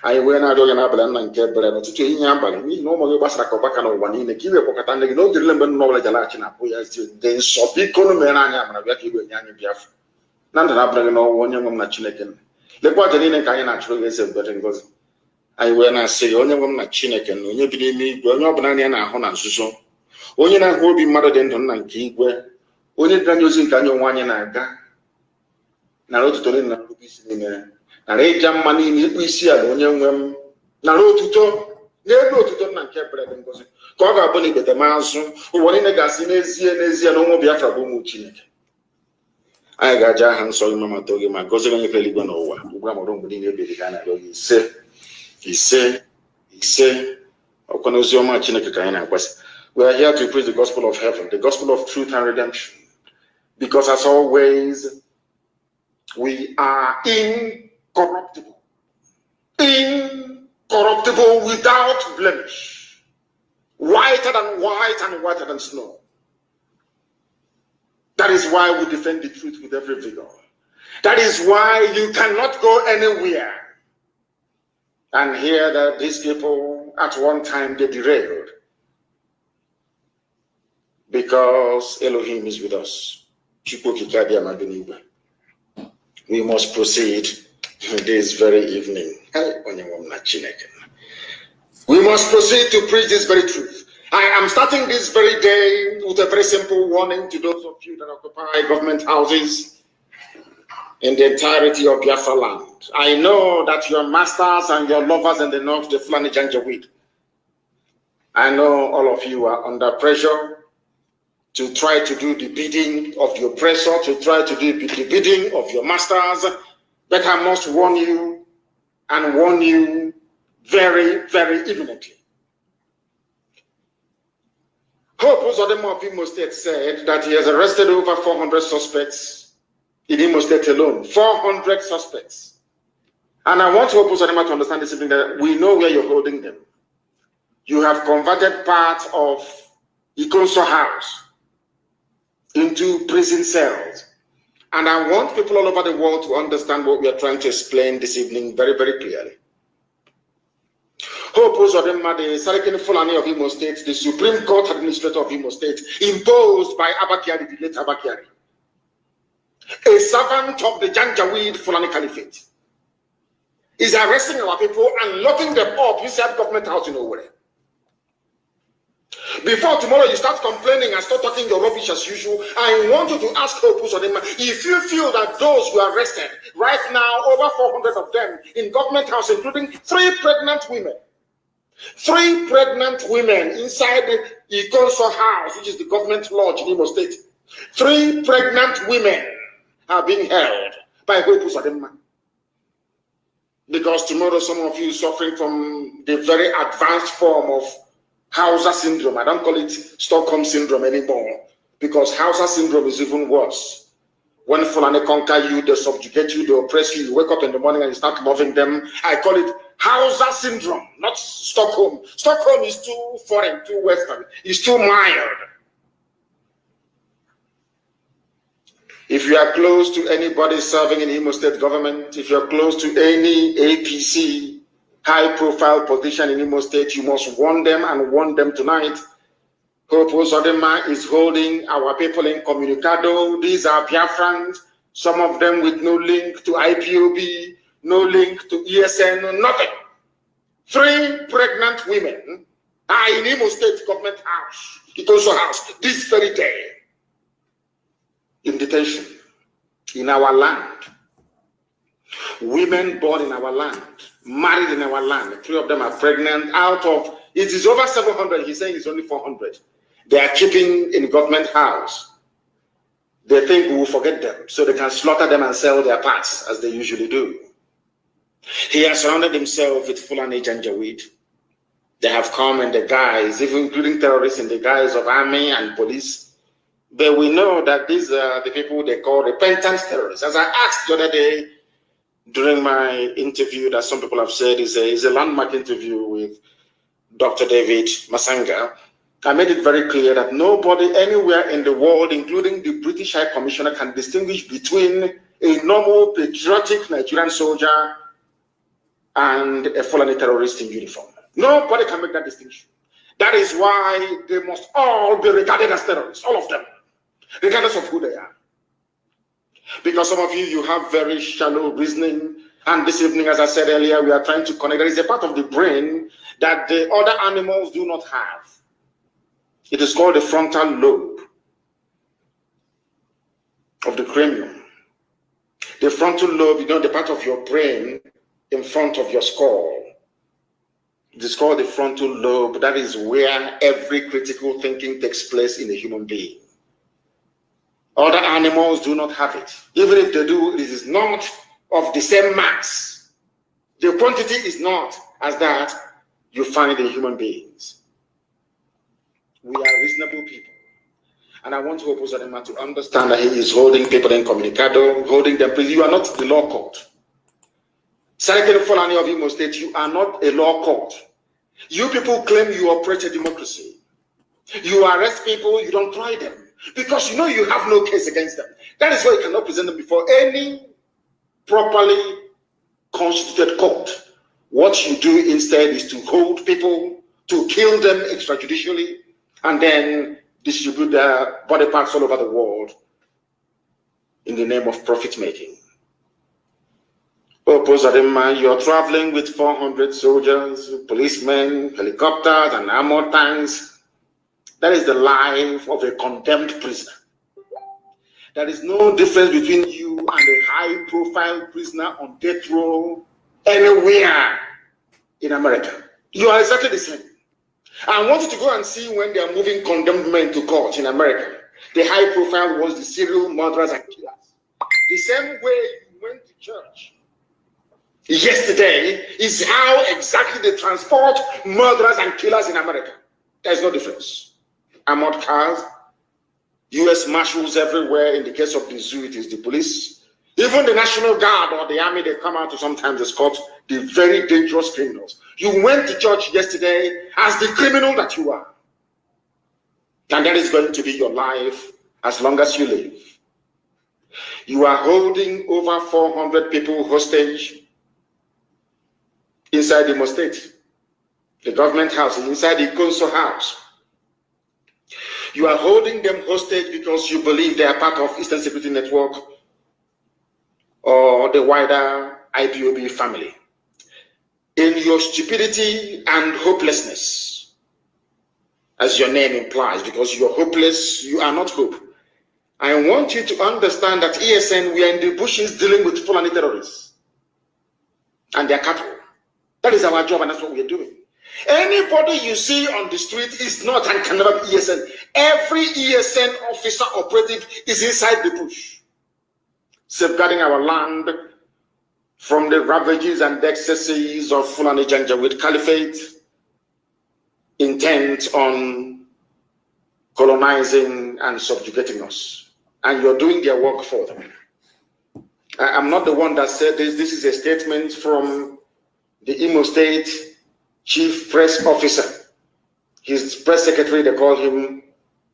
Anyị wee na-arịọ gị n'abalị nna nke ebere n'ụtụtụ ehihie abalị, n'ihi na ụmụ gị gbasara ka ọgbaka n'ụwa niile, ka i wee kpọkọta ndị gị n'oge niile mgbe nnụnụ ọbụla ji alaghachi na abụ ya dị nsọ. Biko nụ mere anyị amara bịa ka i wee nye anyị Biafra na ndụ na-abụrụ gị n'ọnwụ, onye nwe m na Chineke nna. Lekwa aja niile ka anyị na-achụrụ gị ezi ebube dị ngozi. Anyị wee na-asị gị onye nwe m na Chineke na onye bi n'ime igwe, onye ọbụla anya na-ahụ na nzuzo, onye na-ahụ obi mmadụ dị ndụ nna nke igwe, onye dị anya ozi nke anyị onwe anyị na-aga, nara otuto niile na nrube isi niile, nara ịja mma niile, ịkpụ isi ala. Onye nwe m nara otuto n'ebe otuto nna nke ebere dị ngozi, ka ọ ga-abụ na igbete mazụ ụwa niile ga-asị n'ezie n'ezie na ụmụ Biafra bụ ụmụ Chineke. Anyị ga-aja aha nsọ gị ma mata oge ma gọzie onye kere eluigwe n'ụwa ugbu a mụrụ mgbe niile ebighị ka a na-arịọ gị ise ise ise. Ọkwa na ozi ọma Chineke ka anyị na-agbasa. We are here to preach the gospel of heaven, the gospel of truth and redemption, because as always we are incorruptible, without blemish, whiter than white and whiter than snow. That is why we defend the truth with every vigor. That is why you cannot go anywhere and hear that these people at one time they derailed. Because Elohim is with us. We must proceed this very evening. We must proceed to preach this very truth. I am starting this very day with a very simple warning to those of you that occupy government houses in the entirety of Biafra land. I know that your masters and your lovers in the north, the Fulani Janjaweed, I know all of you are under pressure to try to do the bidding of the oppressor, to try to do the bidding of your masters. But I must warn you and warn you very, very imminently. Hope Uzodinma of Imo State said that he has arrested over 400 suspects in Imo State alone. 400 suspects. And I want Hope Uzodinma to understand this evening that we know where you're holding them. You have converted part of Ikonso House into prison cells. And I want people all over the world to understand what we are trying to explain this evening very, very clearly. Hope Uzodinma, the Sarkin Fulani of Imo State, the Supreme Court Administrator of Imo State, imposed by Abakiari, the late Abakiari, a servant of the Janjaweed Fulani Caliphate, is arresting our people and locking them up inside government house in Owerri. Before tomorrow you start complaining and start talking your rubbish as usual, I want you to ask Hope Uzodinma, if you feel that those who are arrested right now, over 400 of them in government house, including 3 pregnant women, 3 pregnant women inside the Ikonso House, which is the government lodge in Imo State, 3 pregnant women are being held by Hope Uzodinma. Because tomorrow some of you suffering from the very advanced form of Hausa syndrome. I don't call it Stockholm syndrome anymore, because Hausa syndrome is even worse. When Fulani conquer you, they subjugate you, they oppress you, you wake up in the morning and you start loving them. I call it Hausa syndrome, not Stockholm. Stockholm is too foreign, too Western. It's too mild. If you are close to anybody serving in Imo State government, if you're close to any APC high-profile position in Imo State, you must warn them and warn them tonight. Hope Uzodinma is holding our people in Communicado. These are Biafrans, some of them with no link to IPOB, no link to ESN, nothing. 3 pregnant women are in Imo State government house, Ikonso House, this very day, in detention, in our land. Women born in our land, married in our land, 3 of them are pregnant. Out of, it is over 700, he's saying it's only 400. They are keeping in government house. They think we will forget them, so they can slaughter them and sell their parts, as they usually do. He has surrounded himself with Fulani Janjaweed. They have come in the guise, even including terrorists in the guise of army and police. But we know that these are the people they call repentant terrorists. As I asked the other day, during my interview that some people have said is a landmark interview with Dr. David Masanga, I made it very clear that nobody anywhere in the world, including the British High Commissioner, can distinguish between a normal patriotic Nigerian soldier and a Fulani terrorist in uniform. Nobody can make that distinction. That is why they must all be regarded as terrorists, all of them, regardless of who they are. Because some of you have very shallow reasoning. And this evening, as I said earlier, we are trying to connect. There is a part of the brain that the other animals do not have. It is called the frontal lobe of the cranium. The frontal lobe, you know, the part of your brain in front of your skull. It is called the frontal lobe. That is where every critical thinking takes place in a human being. Other animals do not have it. Even if they do, it is not of the same mass. The quantity is not as that you find in human beings. We are reasonable people. And I want Hope Uzodinma to understand that he is holding people in Communicado, holding them. You are not the law court. Sarkin Fulani of Imo State, you are not a law court. You people claim you operate a democracy. You arrest people, you don't try them. because you know you have no case against them. That is why you cannot present them before any properly constituted court. What you do instead is to hold people, to kill them extrajudicially, and then distribute their body parts all over the world in the name of profit making. Oh, Pozadema, you're traveling with 400 soldiers, policemen, helicopters, and armored tanks. That is the life of a condemned prisoner. There is no difference between you and a high-profile prisoner on death row anywhere in America. You are exactly the same. I want you to go and see when they are moving condemned men to court in America. The high-profile ones, the serial murderers and killers. The same way you went to church yesterday is how exactly they transport murderers and killers in America. There's no difference. Armored cars, U.S. Marshals everywhere. In the case of the zoo, it is the police. Even the National Guard or the Army, they come out to sometimes escort the very dangerous criminals. You went to church yesterday as the criminal that you are. And that is going to be your life as long as you live. You are holding over 400 people hostage inside the Imo State, the government house, inside the council house. You are holding them hostage because you believe they are part of Eastern Security Network or the wider IPOB family. In your stupidity and hopelessness, as your name implies, because you are hopeless, you are not hope. I want you to understand that ESN, we are in the bushes dealing with Fulani terrorists and their cattle. That is our job, and that's what we are doing. Anybody you see on the street is not and can never be ESN. Every ESN officer operative is inside the bush, safeguarding our land from the ravages and the excesses of Fulani Janjaweed Caliphate, intent on colonizing and subjugating us. And you're doing their work for them. I'm not the one that said this. This is a statement from the Imo State Chief Press Officer. His press secretary, they call him,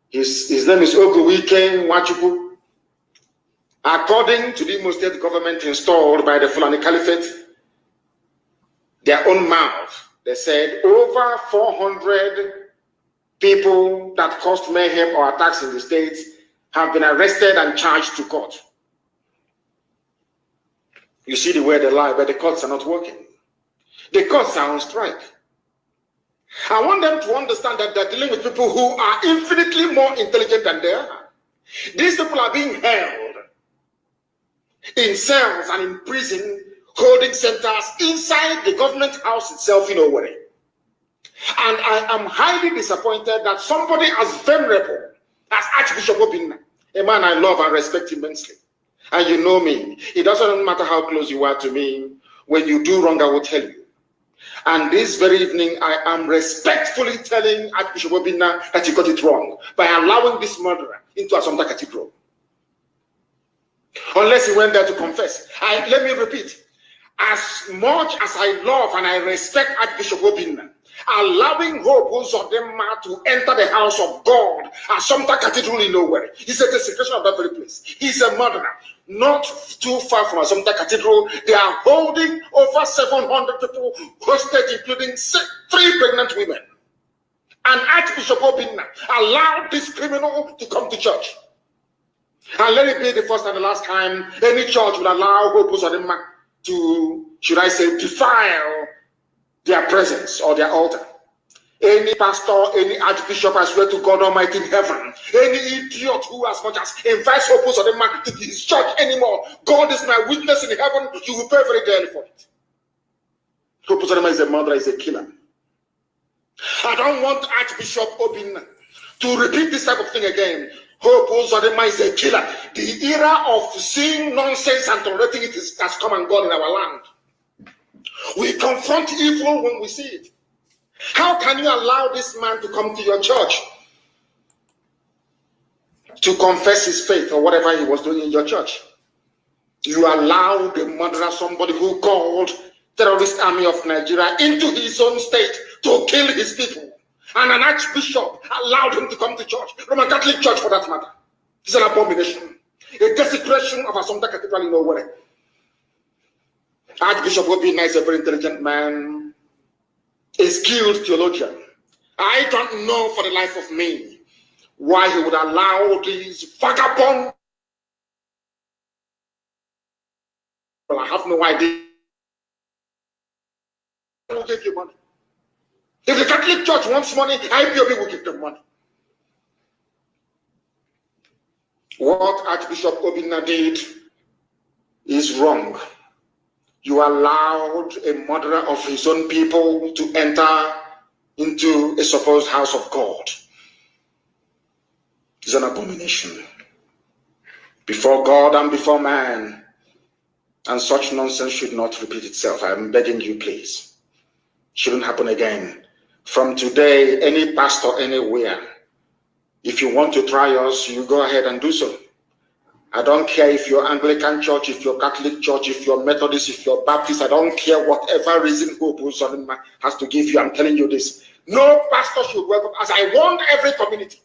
his name is Ogbo Nwachukwu. According to the Imo State government installed by the Fulani Caliphate, their own mouth, they said over 400 people that caused mayhem or attacks in the state have been arrested and charged to court. You see the way they lie, but the courts are not working. The courts are on strike. I want them to understand that they're dealing with people who are infinitely more intelligent than they are. These people are being held in cells and in prison holding centers inside the government house itself in Owerri. And I am highly disappointed that somebody as venerable as Archbishop Obinna, a man I love and respect immensely, and you know me, it doesn't matter how close you are to me, when you do wrong, I will tell you. And this very evening, I am respectfully telling Archbishop Obinna that he got it wrong by allowing this murderer into Assumpta Cathedral. Unless he went there to confess. Let me repeat, as much as I love and I respect Archbishop Obinna, allowing Hope Uzodinma to enter the house of God at Assumpta Cathedral in Owerri is a desecration of that very place. He's a murderer. Not too far from Assumpta Cathedral, they are holding over 700 people hostage, including 3 pregnant women. And Archbishop Obinna allowed this criminal to come to church. And let it be the first and the last time any church will allow Hope Uzodinma to, should I say, defile their presence or their altar. Any pastor, any archbishop, I swear to God Almighty in heaven, any idiot who as much as invites Hope Uzodinma to his church anymore, God is my witness in heaven, you will pay very dearly for it. Hope Uzodinma is a murderer, is a killer. I don't want Archbishop Obinna to repeat this type of thing again. Hope Uzodinma is a killer. The era of seeing nonsense and tolerating it has come and gone in our land. We confront evil when we see it. How can you allow this man to come to your church to confess his faith or whatever he was doing in your church? You allow the murderer, somebody who called terrorist army of Nigeria into his own state to kill his people. And an archbishop allowed him to come to church, Roman Catholic Church for that matter. It's an abomination. A desecration of Assumpta Cathedral in Owerri. Archbishop Obinna is a very intelligent man, a skilled theologian. I don't know for the life of me why he would allow these vagabond. Well, I have no idea. Who will give you money? If the Catholic Church wants money, IPOB will give them money. What Archbishop Obinna did is wrong. You allowed a murderer of his own people to enter into a supposed house of God. It's an abomination before God and before man, and such nonsense should not repeat itself. I'm begging you, please. Shouldn't happen again. From today, any pastor anywhere, if you want to try us, you go ahead and do so. I don't care if you're Anglican Church, if you're Catholic Church, if you're Methodist, if you're Baptist. I don't care whatever reason Hope Uzodinma has to give you. I'm telling you this. No pastor should welcome, as I want every community.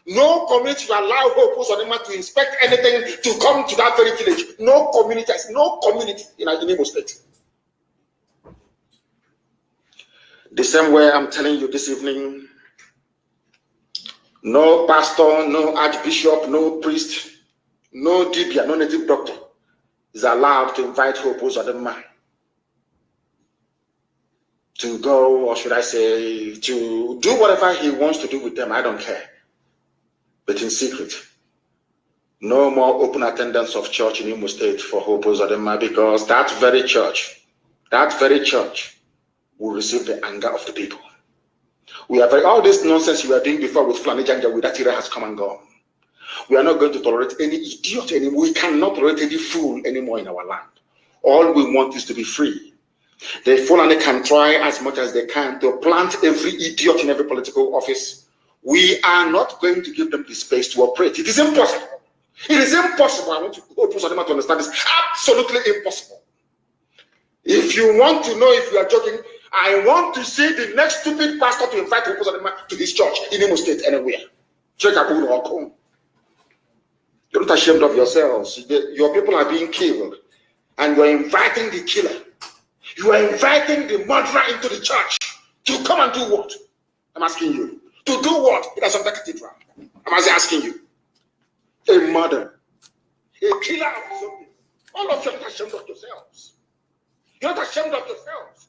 No community will allow Hope Uzodinma to inspect anything to come to that very village. No community in Imo State. The same way I'm telling you this evening, no pastor, no archbishop, no priest, no dibia, no native doctor is allowed to invite Hope Uzodinma to go, or should I say, to do whatever he wants to do with them. I don't care. But in secret. No more open attendance of church in Imo State for Hope Uzodinma, because that very church will receive the anger of the people. All this nonsense you were doing before with Flani Janja, with that era has come and gone. We are not going to tolerate any idiot anymore. We cannot tolerate any fool anymore in our land. All we want is to be free. The Fulani can try as much as they can to plant every idiot in every political office. We are not going to give them the space to operate. It is impossible. It is impossible. I want to understand this. Absolutely impossible. If you want to know if you are joking, I want to see the next stupid pastor to invite to his church in Imo State anywhere. Check out who. You're not ashamed of yourselves. Your people are being killed, and you're inviting the killer. You are inviting the murderer into the church to come and do what? I'm asking you. To do what in Assumpta Cathedral? I'm asking you. A murderer. A killer of something. All of you are not ashamed of yourselves. You're not ashamed of yourselves.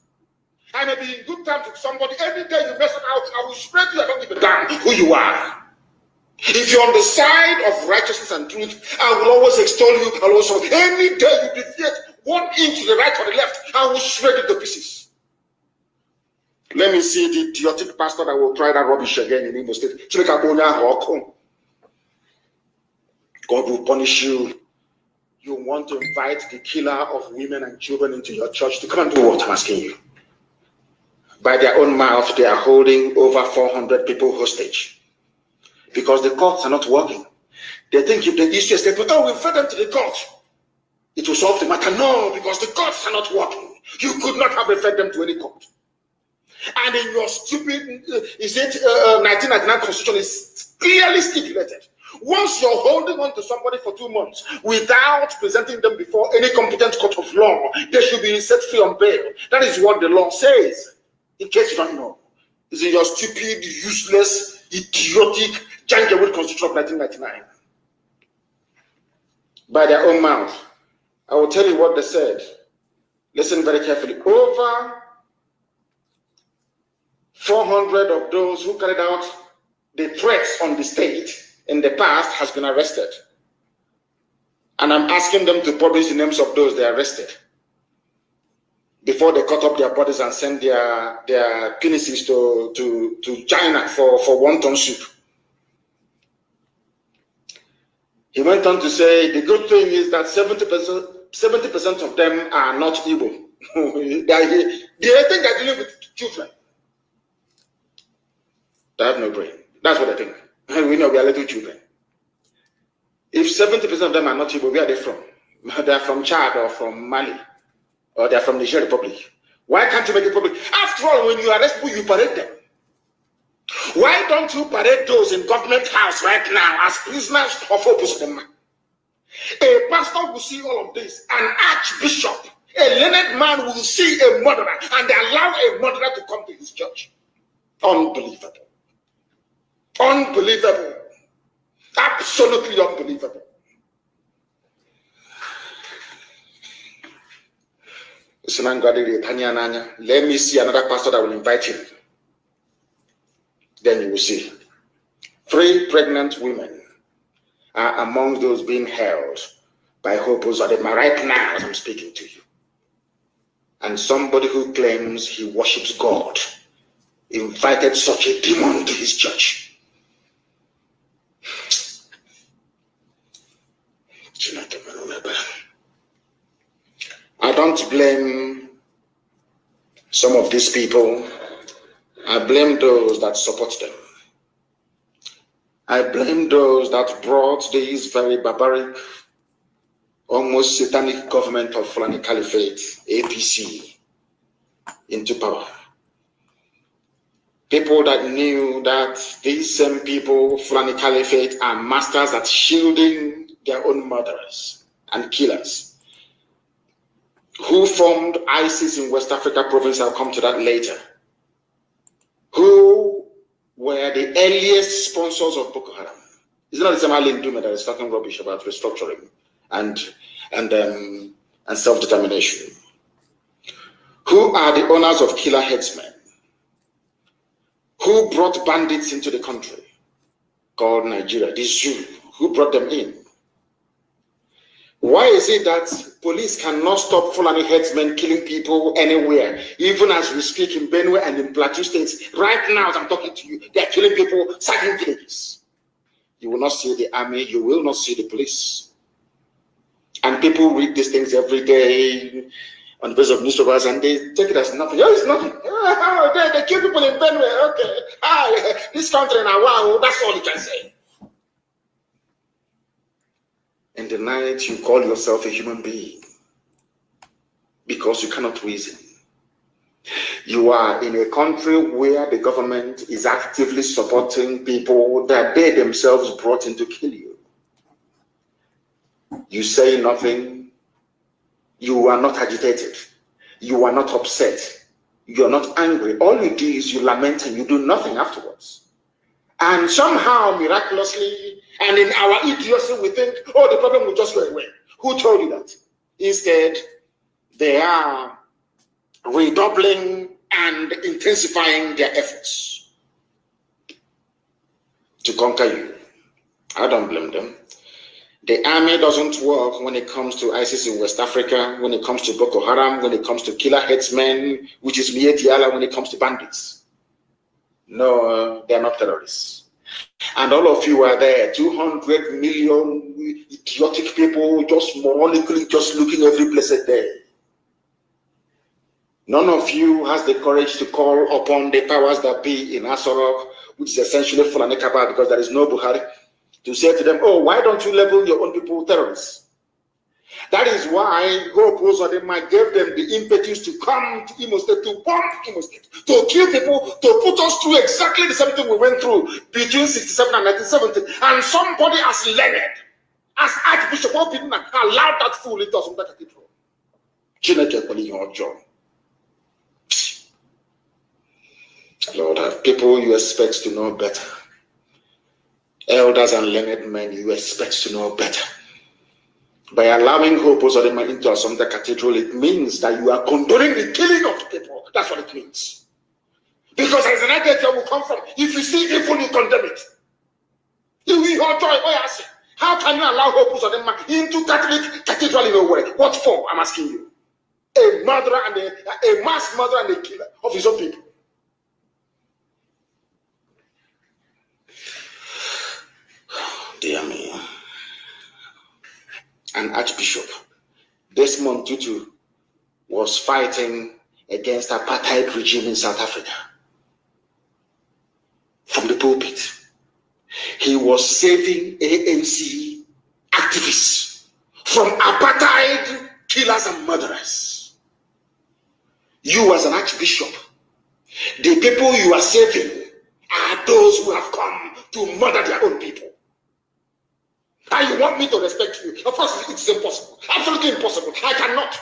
I may be in good time to somebody. Every day you mess it out, I will spread you. I don't give a damn who you are. If you're on the side of righteousness and truth, I will always extol you. I will also, any day you deviate 1 inch to the right or the left, I will shred it to pieces. Let me see the idiotic pastor that will try that rubbish again in Imo State. God will punish you. You want to invite the killer of women and children into your church to come and do what? I'm asking you. By their own mouth, they are holding over 400 people hostage. Because the courts are not working. They think if they issue a statement, oh, we'll refer them to the court, it will solve the matter. No, because the courts are not working. You could not have referred them to any court. And in your stupid, 1999 constitution is clearly stipulated. Once you're holding on to somebody for 2 months without presenting them before any competent court of law, they should be set free on bail. That is what the law says. In case you don't know, it's in your stupid, useless, idiotic, Janjaweed Constitution of 1999. By their own mouth. I will tell you what they said. Listen very carefully. Over 400 of those who carried out the threats on the state in the past has been arrested. And I'm asking them to publish the names of those they arrested before they cut up their bodies and send their penises to China for wonton soup. He went on to say, the good thing is that 70% of them are not Igbo. They think they're dealing with children. They have no brain. That's what I think. We know we are little children. If 70% of them are not Igbo, where are they from? They're from Chad or from Mali, or they're from the Nigerian Republic. Why can't you make it public? After all, when you arrest people, you parade them. Why don't you parade those in government house right now as prisoners of Opus Dei? A pastor will see all of this. An archbishop, a learned man will see a murderer and allow a murderer to come to his church. Unbelievable. Unbelievable. Absolutely unbelievable. Let me see another pastor that will invite him. Then you will see. 3 pregnant women are among those being held by Hopos Adema right now as I'm speaking to you. And somebody who claims he worships God invited such a demon to his church. I don't blame some of these people. I blame those that support them. I blame those that brought this very barbaric, almost satanic government of Fulani Caliphate, APC, into power. People that knew that these same people, Fulani Caliphate, are masters at shielding their own murderers and killers. Who formed ISIS in West Africa province? I'll come to that later. Who were the earliest sponsors of Boko Haram? It's not the same Alim Dume that is talking rubbish about restructuring and self-determination. Who are the owners of killer headsmen? Who brought bandits into the country called Nigeria, the zoo? Who brought them in? Why is it that police cannot stop Fulani headsmen killing people anywhere, even as we speak in Benue and in Plateau states? Right now, as I'm talking to you, they are killing people, sacking villages. You will not see the army, you will not see the police. And people read these things every day on the basis of newspapers and they take it as nothing. Oh, it's nothing. Oh, they kill people in Benue. Okay. This country now, wow, that's all you can say. In the night, you call yourself a human being because you cannot reason. You are in a country where the government is actively supporting people that they themselves brought in to kill you. You say nothing. You are not agitated. You are not upset. You are not angry. All you do is you lament and you do nothing afterwards. And somehow, miraculously, and in our idiocy, we think, oh, the problem will just go away. Who told you that? Instead, they are redoubling and intensifying their efforts to conquer you. I don't blame them. The army doesn't work when it comes to ISIS in West Africa, when it comes to Boko Haram, when it comes to killer headsmen, which is Mietiala, when it comes to bandits. No, they're not terrorists. And all of you are there, 200 million idiotic people just moronically just looking every blessed day. None of you has the courage to call upon the powers that be in Asorok, which is essentially Fulani Kaba, because there is no Buhari, to say to them, oh, why don't you label your own people terrorists? That is why Hope Uzodinma gave them the impetus to come to Imo State, to bomb Imo State, to kill people, to put us through exactly the same thing we went through between 67 and 1970. And somebody as learned as Archbishop Opidna allowed that fool into some cathedral. Lord, have people you expect to know better. Elders and learned men you expect to know better. By allowing Hope Uzodinma into Assumpta Cathedral, it means that you are condoning the killing of people. That's what it means. Because as an idea will come from, if you see evil, you condemn it. You will joy. How can you allow Hope Uzodinma into Catholic Cathedral in a way? What for? I'm asking you. A murderer and a mass murderer and a killer of his own people. Dear me. An Archbishop, Desmond Tutu, was fighting against apartheid regime in South Africa. From the pulpit, he was saving ANC activists from apartheid killers and murderers. You as an Archbishop, the people you are saving are those who have come to murder their own people. And you want me to respect you? Of course, it's impossible. Absolutely impossible. I cannot.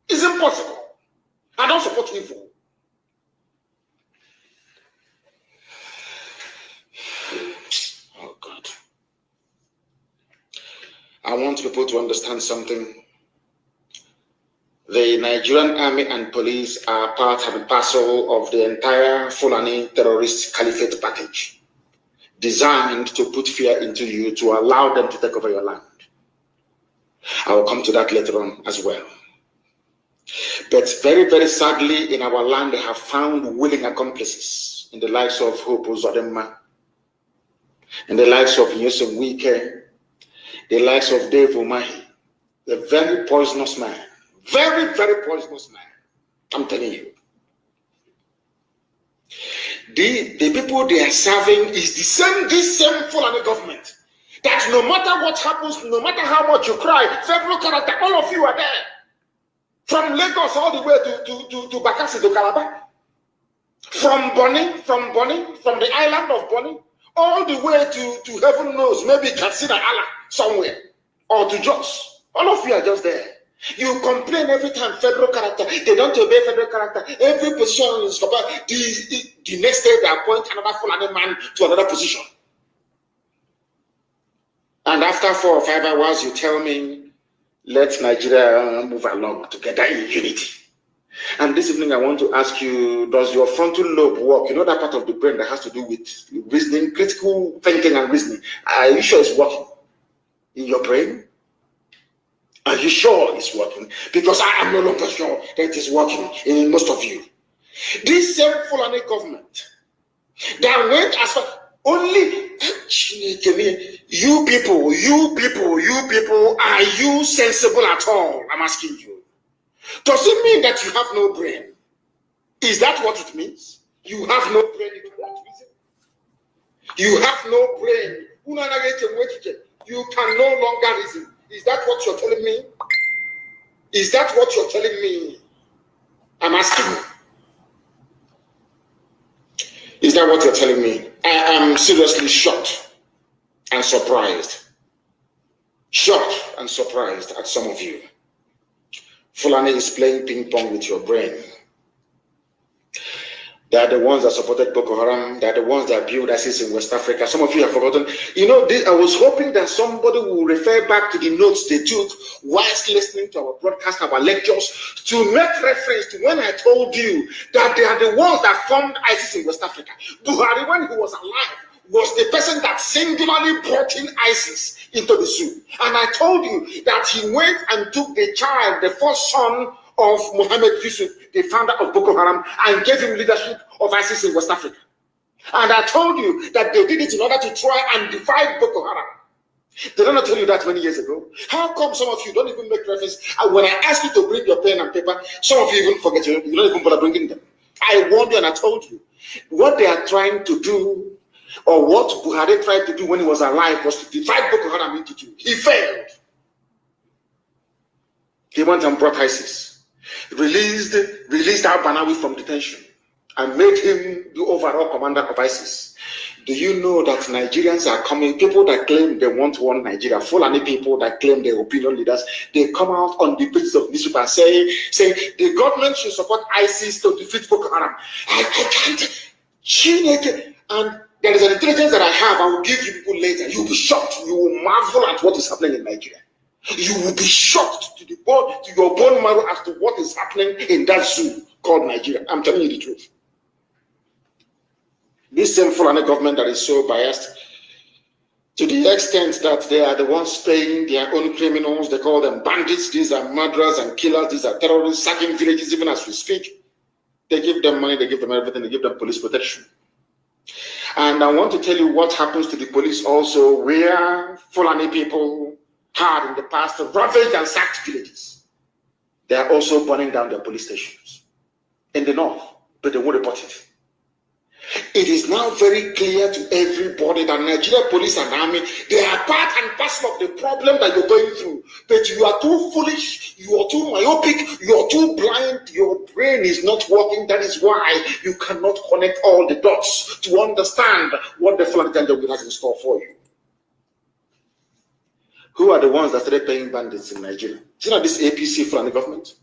It's impossible. I don't support evil. Oh, God. I want people to understand something. The Nigerian army and police are part and parcel of the entire Fulani terrorist caliphate package, designed to put fear into you, to allow them to take over your land. I will come to that later on as well. But very, very sadly, in our land, they have found willing accomplices in the likes of Ogbo Zodema, in the likes of Nyesom Wike, the likes of Dave Umahi, a very poisonous man. Very, very poisonous man. I'm telling you. The people they are serving is this same Fulani government. That no matter what happens, no matter how much you cry, federal character, all of you are there. From Lagos all the way to Bakassi to Calabar. From the island of Bonny, all the way to heaven knows, maybe Katsina Allah somewhere, or to Jos. All of you are just there. You complain every time federal character, they don't obey federal character. Every position is about the next day they appoint another Fulani man to another position. And after 4 or 5 hours, you tell me, let Nigeria move along together in unity. And this evening I want to ask you, does your frontal lobe work? You know that part of the brain that has to do with reasoning, critical thinking and reasoning. Are you sure it's working in your brain? Are you sure it's working? Because I am no longer sure that it is working in most of you. This same Fulani government that went as far, only you people, are you sensible at all? I'm asking you. Does it mean that you have no brain? Is that what it means? You have no brain for that reason? You have no brain. You can no longer reason. Is that what you're telling me? Is that what you're telling me? I'm asking you. Is that what you're telling me? I am seriously shocked and surprised. Shocked and surprised at some of you. Fulani is playing ping pong with your brain. They are the ones that supported Boko Haram. They are the ones that built ISIS in West Africa. Some of you have forgotten. You know, I was hoping that somebody will refer back to the notes they took whilst listening to our broadcast, our lectures, to make reference to when I told you that they are the ones that formed ISIS in West Africa. Buhari, when he was alive, was the person that singularly brought in ISIS into the zoo. And I told you that he went and took the child, the first son of Mohammed Yusuf, the founder of Boko Haram, and gave him leadership of ISIS in West Africa. And I told you that they did it in order to try and divide Boko Haram. Did I not tell you that many years ago? How come some of you don't even make reference? And when I ask you to bring your pen and paper, some of you even forget, you don't even bother bringing them. I warned you and I told you what they are trying to do, or what Buhari tried to do when he was alive, was to divide Boko Haram into two. He failed. He went and brought ISIS. Released Al-Banawi from detention and made him the overall commander of ISIS. Do you know that Nigerians are coming, people that claim they want one Nigeria, Fulani people that claim they're opinion leaders, they come out on the pages of newspaper and say the government should support ISIS to defeat Boko Haram. I can't. And there is an intelligence that I have, I will give you people later. You'll be shocked. You will marvel at what is happening in Nigeria. You will be shocked to your bone marrow as to what is happening in that zoo called Nigeria. I'm telling you the truth. This same Fulani government that is so biased to the extent that they are the ones paying their own criminals. They call them bandits. These are murderers and killers. These are terrorists, sacking villages even as we speak. They give them money. They give them everything. They give them police protection. And I want to tell you what happens to the police also, where Fulani people had in the past ravaged and sacked villages. They are also burning down their police stations in the north, but they won't report it. It is now very clear to everybody that Nigeria police and army, they are part and parcel of the problem that you're going through. But you are too foolish, you are too myopic, you are too blind, your brain is not working. That is why you cannot connect all the dots to understand what the Fulani Janjaweed has in store for you. Who are the ones that started paying bandits in Nigeria? Is it not this APC Fulani government?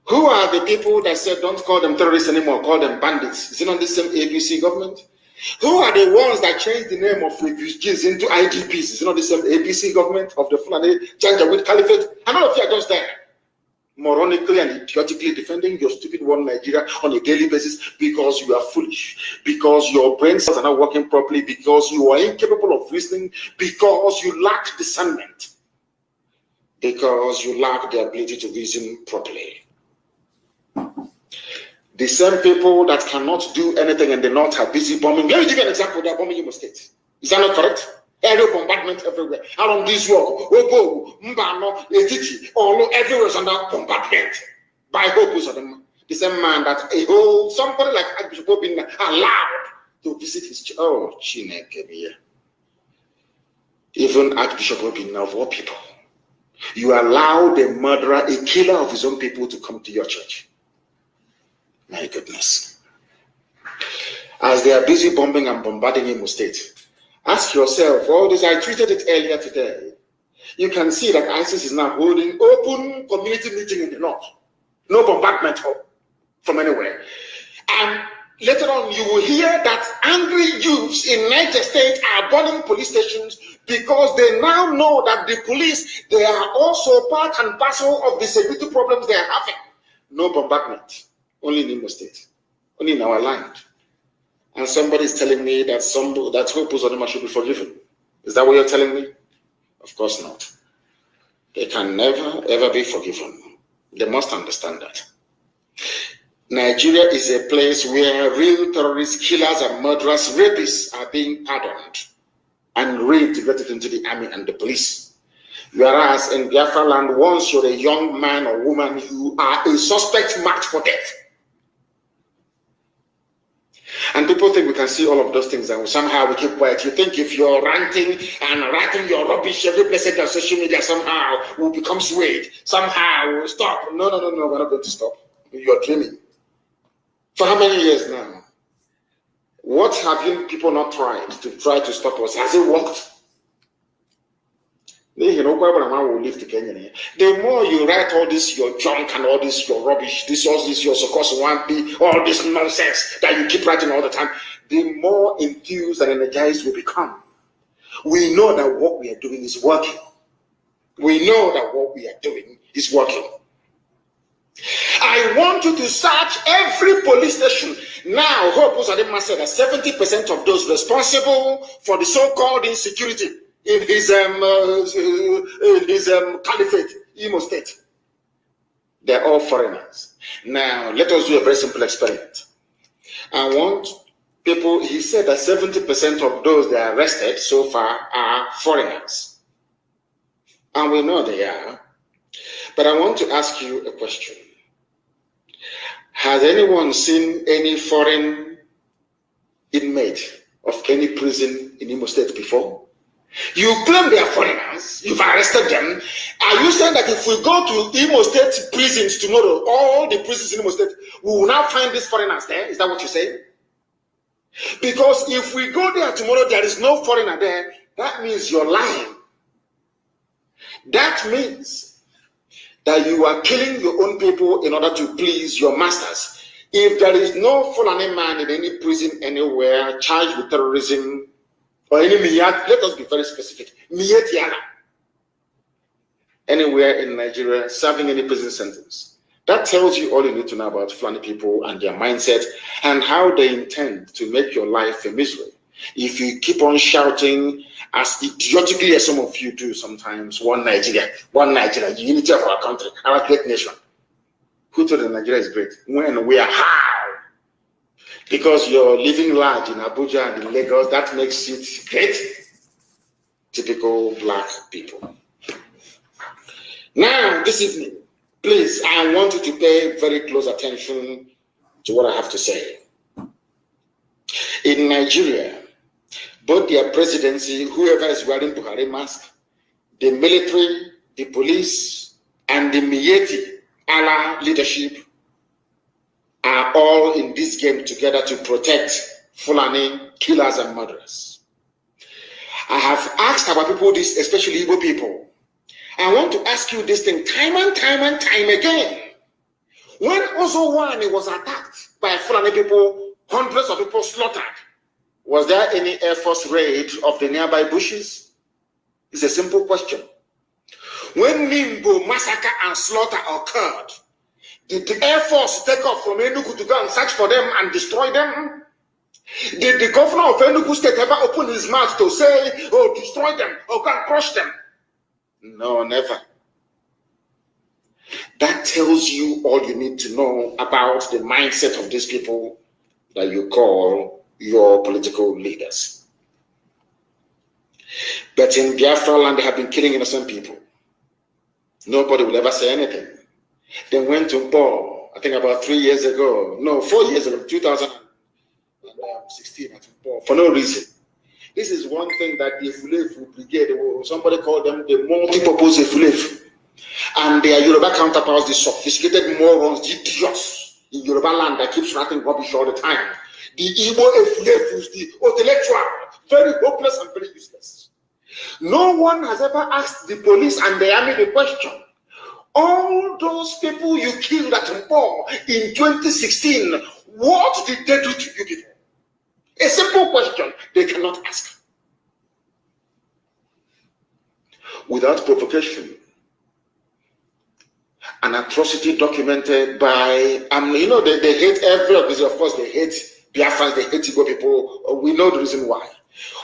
Who are the people that said don't call them terrorists anymore, call them bandits? Is it not the same APC government? Who are the ones that changed the name of refugees into IDPs? Is it not the same APC government of the Fulani Janjaweed Caliphate? And all of you are just there, moronically and idiotically defending your stupid one Nigeria on a daily basis because you are foolish, because your brain cells are not working properly, because you are incapable of reasoning, because you lack discernment, because you lack the ability to reason properly. The same people that cannot do anything in the north are busy bombing. Let me give you an example. They are bombing Imo State. Is that not correct? Aerial bombardment everywhere. Around this world, Ogbo, Mbano, Etiti, all everywhere is under bombardment by Hopus of them. The same man that somebody like Archbishop Obinna allowed to visit his church. Oh, Chineke. Even Archbishop Obinna of all people. You allow the murderer, a killer of his own people, to come to your church. My goodness. As they are busy bombing and bombarding Imo State, ask yourself, all this, I tweeted it earlier today. You can see that ISIS is now holding open community meeting in the north. No bombardment from anywhere. And later on, you will hear that angry youths in Niger State are burning police stations because they now know that the police, they are also part and parcel of the security problems they are having. No bombardment. Only in Imo State, only in our land. And somebody is telling me that Hope Uzodinma should be forgiven. Is that what you're telling me? Of course not. They can never, ever be forgiven. They must understand that. Nigeria is a place where real terrorists, killers, and murderers, rapists are being pardoned and reintegrated into the army and the police. Whereas in Biafra land, once you're a young man or woman, you are a suspect marked for death. And people think we can see all of those things and somehow we keep quiet. You think if you're ranting and writing your rubbish every blessed on social media, somehow we'll become swayed. Somehow we'll stop. No, we're not going to stop. You're dreaming. For how many years now? What have you people not tried to stop us? Has it worked? The more you write all this, your junk and all this, your rubbish, all this, your all this nonsense that you keep writing all the time, the more enthused and energized we become. We know that what we are doing is working. We know that what we are doing is working. I want you to search every police station. Now, Hope Uzodinma said that 70% of those responsible for the so-called insecurity in his caliphate, Imo State, they're all foreigners. Now, let us do a very simple experiment. I want people, he said that 70% of those they arrested so far are foreigners. And we know they are. But I want to ask you a question. Has anyone seen any foreign inmate of any prison in Imo State before? You claim they are foreigners, you've arrested them. Are you saying that if we go to Imo State prisons tomorrow, all the prisons in Imo State, we will now find these foreigners there? Is that what you're saying? Because if we go there tomorrow, there is no foreigner there, that means you're lying. That means that you are killing your own people in order to please your masters. If there is no Fulani man in any prison anywhere charged with terrorism, or any miyat, let us be very specific, miyetiana, anywhere in Nigeria serving any prison sentence. That tells you all you need to know about Fulani people and their mindset and how they intend to make your life a misery. If you keep on shouting as idiotically as some of you do sometimes, one Nigeria, the unity of our country, our great nation. Who told you Nigeria is great? When, where, how? Because you're living large in Abuja and in Lagos, that makes it great. Typical black people. Now, this evening, please, I want you to pay very close attention to what I have to say. in Nigeria, both their presidency, whoever is wearing Buhari mask, the military, the police, and the Miyetti Allah leadership are all in this game together to protect Fulani killers and murderers. I have asked our people this, especially Igbo people. I want to ask you this thing time and time again. When Ozowani was attacked by Fulani people, hundreds of people slaughtered, was there any Air Force raid of the nearby bushes? It's a simple question. When Nimbo massacre and slaughter occurred, did the Air Force take off from Enugu to go and search for them and destroy them? Did the governor of Enugu State ever open his mouth to say, oh, destroy them, or go and crush them? No, never. That tells you all you need to know about the mindset of these people that you call your political leaders. But in Biafra land, they have been killing innocent people. Nobody will ever say anything. They went to Paul, I think about 4 years ago, 2016, for no reason. This is one thing that the Efulefu Brigade, somebody called them the multi-purpose Efulefu. And their Yoruba counterparts, the sophisticated morons, the idiots in Yoruba land that keeps writing rubbish all the time. The Igbo Efulefus, the intellectual, very hopeless and very useless. No one has ever asked the police and the army the question. All those people you killed at Mpo in 2016, what did they do to you people? A simple question they cannot ask. Without provocation, an atrocity documented by, they hate every organization. Of course, they hate Biafrans, they hate Igbo people. We know the reason why.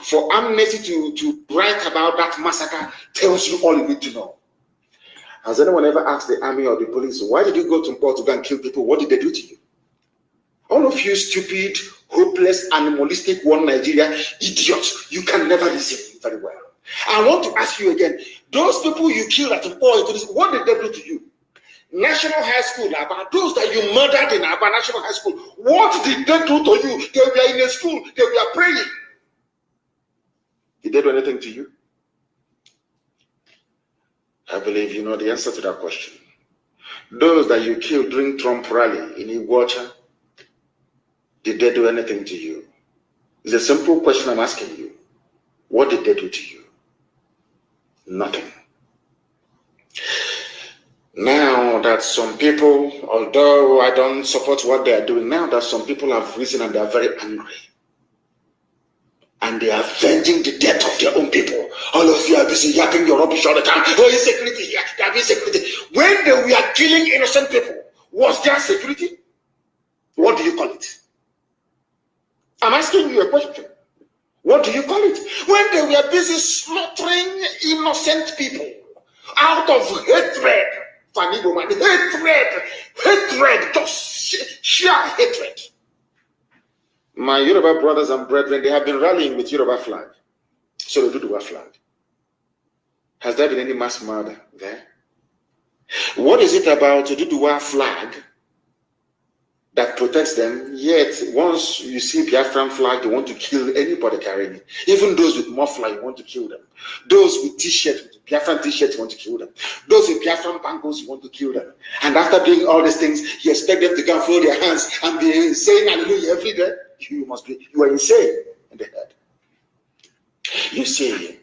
For Amnesty to write about that massacre tells you all you need to know. Has anyone ever asked the army or the police, why did you go to Mpo to go and kill people? What did they do to you? All of you stupid, hopeless, animalistic, one Nigeria idiots, you can never listen very well. I want to ask you again, those people you killed at Mpo, what did they do to you? National High School, about those that you murdered in Aba National High School, what did they do to you? They were in a school, they were praying. Did they do anything to you? I believe you know the answer to that question. Those that you killed during Trump rally in Iguacha, did they do anything to you? It's a simple question I'm asking you. What did they do to you? Nothing. Now that some people, although I don't support what they are doing, now that some people have risen and they are very angry, and they are avenging the death of their own people. All of you are busy yapping your rubbish all the time. Oh, insecurity here, there is security. When they were killing innocent people, was there security? What do you call it? I'm asking you a question. What do you call it? When they were busy slaughtering innocent people out of hatred, hatred, just sheer hatred. My Yoruba brothers and brethren, they have been rallying with Yoruba flag. So they do the flag. Has there been any mass murder there? What is it about the Duduwa flag that protects them? Yet, once you see Biafran flag, you want to kill anybody carrying it. Even those with muffler, you want to kill them. Those with t-shirts, with Biafran t-shirts, you want to kill them. Those with Biafran bangles, you want to kill them. And after doing all these things, you expect them to go and fold their hands and be saying hallelujah every day. You are insane in the head. You see,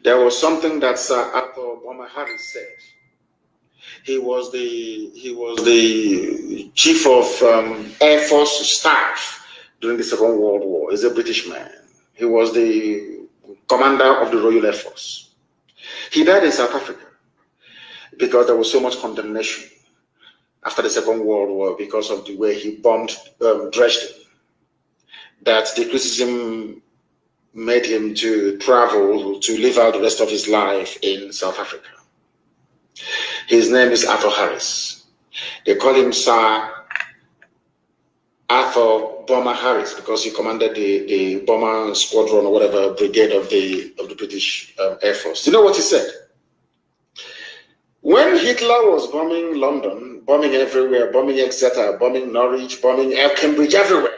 there was something that Sir Arthur Boma Harris said. He was the chief of Air Force staff during the Second World War. He's a British man. He was the commander of the Royal Air Force. He died in South Africa because there was so much condemnation after the Second World War because of the way he bombed Dresden, that the criticism made him to travel to live out the rest of his life in South Africa. His name is Arthur Harris. They call him Sir Arthur Boma Harris because he commanded the bomber squadron or whatever brigade of the British Air Force. Do you know what he said? When Hitler was bombing London, bombing everywhere, bombing Exeter, bombing Norwich, bombing Cambridge, everywhere,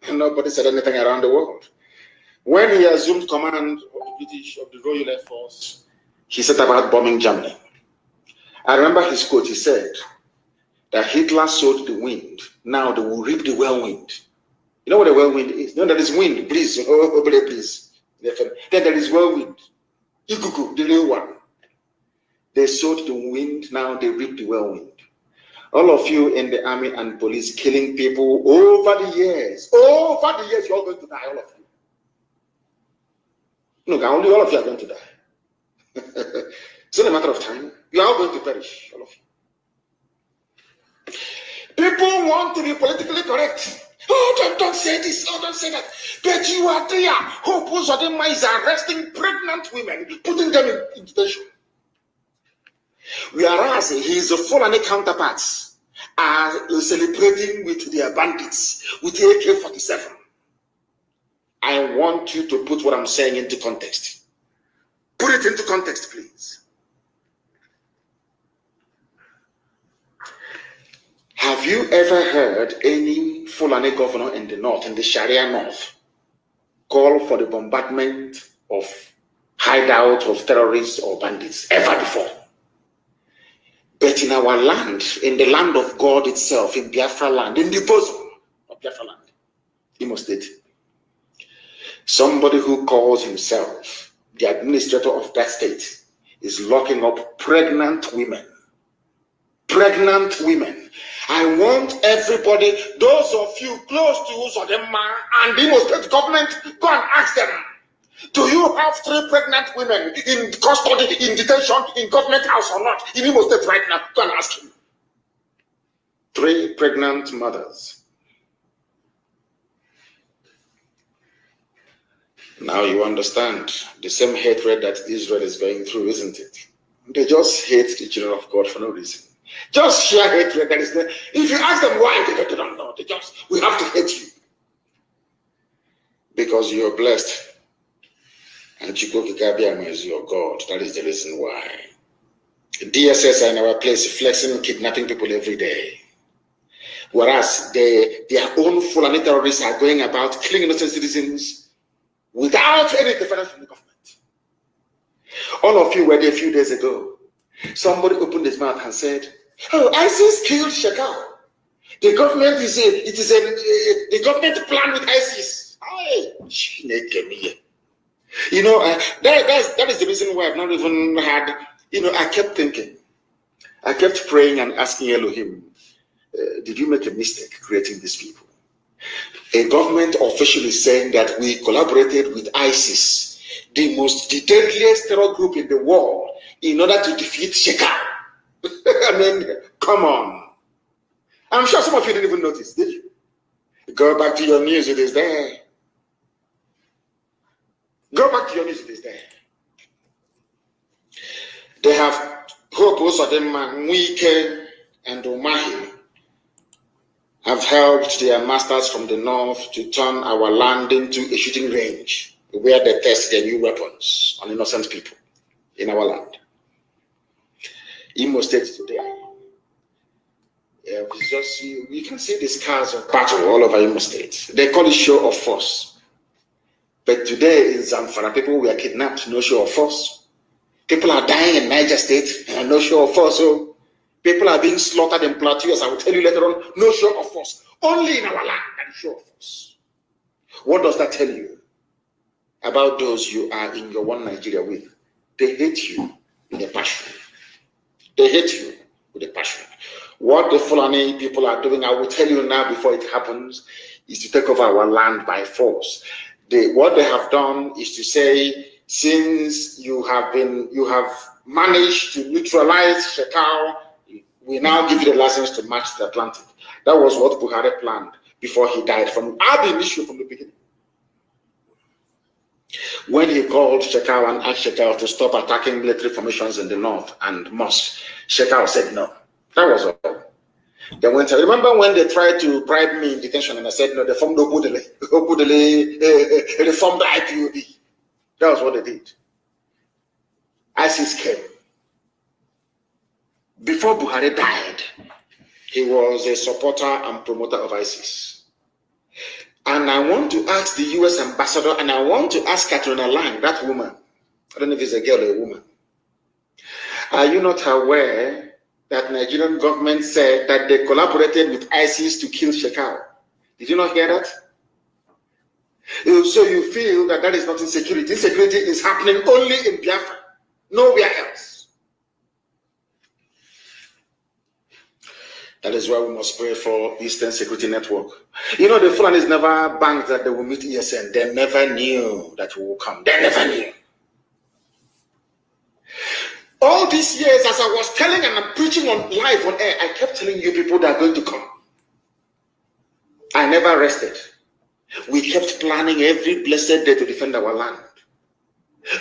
and nobody said anything around the world. When he assumed command of the Royal Air Force, he set about bombing Germany. I remember his quote. He said that Hitler sowed the wind, now they will reap the whirlwind. You know what a whirlwind is? No, there is wind, breeze, breeze. Then there is whirlwind. Ikuku, the real one. They sowed the wind, now they reap the whirlwind. All of you in the army and police killing people over the years, you're all going to die, all of you. Look, only all of you are going to die. It's only a matter of time. You are all going to perish, all of you. People want to be politically correct. Oh, don't say this, oh, don't say that. But you are there. Hope Uzodinma is arresting pregnant women, putting them in detention. Whereas his Fulani counterparts are celebrating with their bandits, with AK-47. I want you to put what I'm saying into context. Put it into context, please. Have you ever heard any Fulani governor in the north, in the Sharia north, call for the bombardment of hideouts of terrorists or bandits ever before? But in our land, in the land of God itself, in Biafra land, in the bosom of Biafra land, Imo State, somebody who calls himself the administrator of that state is locking up pregnant women. Pregnant women. I want everybody, those of you close to Uzodinma and the Imo State government, go and ask them, do you have 3 pregnant women in custody, in detention, in government house or not? In Imo State right now, go and ask him. 3 pregnant mothers. Now you understand the same hatred that Israel is going through, isn't it? They just hate the children of God for no reason. Just sheer hatred that is there. If you ask them why, they don't know. We have to hate you. Because you're blessed. And Chukwu Kikabiama is your God. That is the reason why. The DSS are in our place, flexing, kidnapping people every day. Whereas their own Fulani terrorists are going about killing innocent citizens without any interference from the government. All of you were there a few days ago. Somebody opened his mouth and said, "Oh, ISIS killed Shekau. The government the government plan with ISIS." You know, that is the reason why I've not even had, I kept thinking. I kept praying and asking Elohim, did you make a mistake creating these people? A government official is saying that we collaborated with ISIS, the deadliest terror group in the world, in order to defeat Shekau. I mean, come on. I'm sure some of you didn't even notice, did you? Go back to your news, it is there. Go back to your news, it is there. They have Hope Uzodinma, Mwike, and Umahi have helped their masters from the north to turn our land into a shooting range where they test their new weapons on innocent people in our land. Imo State today. Yeah, you can see the scars of battle all over Imo State. They call it show of force. But today in Zamfara, people were kidnapped, no show of force. People are dying in Niger State, and no show of force. So people are being slaughtered in Plateau, as I will tell you later on, no show of force. Only in our land, that is show of force. What does that tell you about those you are in your one Nigeria with? They hate you with a passion. They hate you with a passion. What the Fulani people are doing, I will tell you now before it happens, is to take over our land by force. What they have done is to say, since you have managed to neutralize Shekau, we now give you the license to march the Atlantic. That was what Buhari planned before he died. From the issue from the beginning. When he called Shekau and asked Shekau to stop attacking military formations in the north and mosques, Shekau said no. That was all. They went. Remember when they tried to bribe me in detention and I said no, they formed Ogbo, they formed the IPOB. That was what they did. ISIS came. Before Buhari died, he was a supporter and promoter of ISIS. And I want to ask the US ambassador, and I want to ask Katrina Lang, that woman. I don't know if it's a girl or a woman. Are you not aware that Nigerian government said that they collaborated with ISIS to kill Shekau? Did you not hear that? So you feel that that is not insecurity. Insecurity is happening only in Biafra, nowhere else. That is why we must pray for Eastern Security Network. You know, the Fulanis never banked that they will meet ESN. They never knew that we will come. They never knew. All these years, as I was telling and I'm preaching on live on air, I kept telling you people that are going to come. I never rested. We kept planning every blessed day to defend our land.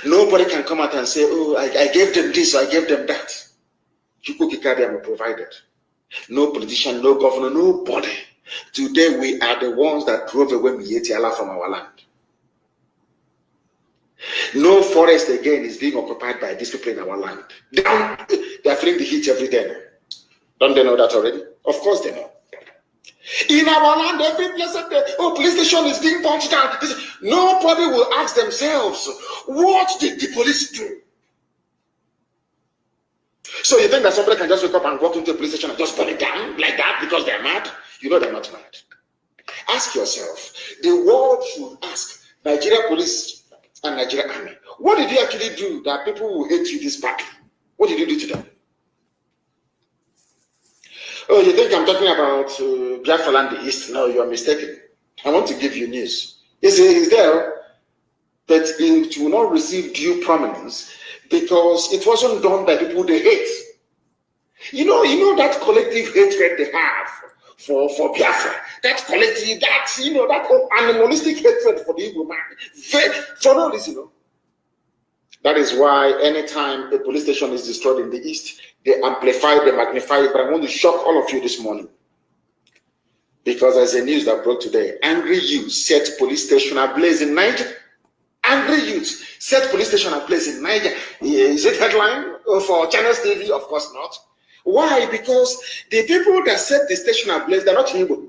Nobody can come out and say, oh, I gave them this, or I gave them that. Chukwukikadiam provided. No politician, no governor, nobody. Today we are the ones that drove away Mietiala from our land. No forest again is being occupied by these people in our land. They are feeling the heat every day. Don't they know that already? Of course they know. In our land, every blessed day, oh, police station is being punched down. Nobody will ask themselves, what did the police do? So you think that somebody can just wake up and walk into a police station and just burn it down like that because they're mad? You know they're not mad. Ask yourself, the world should ask Nigeria police and Nigeria army, what did you actually do that people will hate you this badly? What did you do to them? Oh, you think I'm talking about Biafra and the East? No, you are mistaken. I want to give you news. He's there, but it will not receive due prominence because it wasn't done by people they hate. You know that collective hatred they have for Biafra. That collective, that animalistic hatred for the Igbo man. For no reason, That is why anytime a police station is destroyed in the East, they amplify, they magnify it. But I want to shock all of you this morning. Because there's a news that broke today. Angry youth set police station ablaze in Niger. Angry youth set police station ablaze in Niger. Is it headline for Channels TV? Of course not. Why? Because the people that set the station ablaze, they're not Igbo.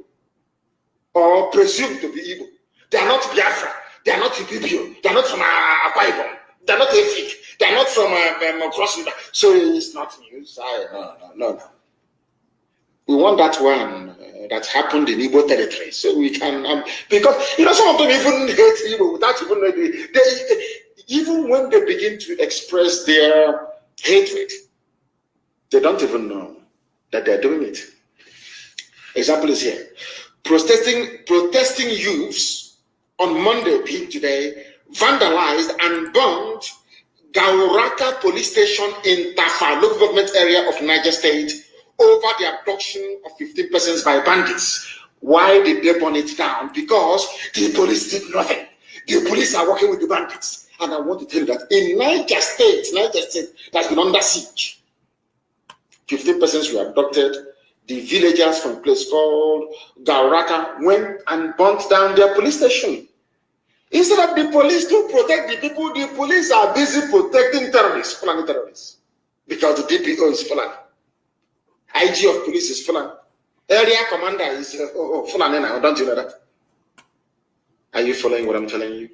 Or presumed to be Igbo. They are not Biafra. They are not Ibibio. They are not from Akwa Ibom. They're not Efik. They're not from Cross River. So it's not news. No. We want that one that happened in Igbo territory. So we can, because, some of them even hate Igbo without even knowing. Even when they begin to express their hatred, they don't even know that they're doing it. Example is here. Protesting youths on Monday, being today, vandalized and burned Gauraka police station in Tafa, local government area of Niger State, over the abduction of 15 persons by bandits. Why did they burn it down? Because the police did nothing. The police are working with the bandits. And I want to tell you that in Niger State that's been under siege. 15 persons were abducted. The villagers from a place called Gauraka went and burnt down their police station. Instead of the police to protect the people, the police are busy protecting terrorists, Fulani terrorists. Because the DPO is Fulani. IG of police is Fulani. Area commander is Fulani now. Don't you know that? Are you following what I'm telling you?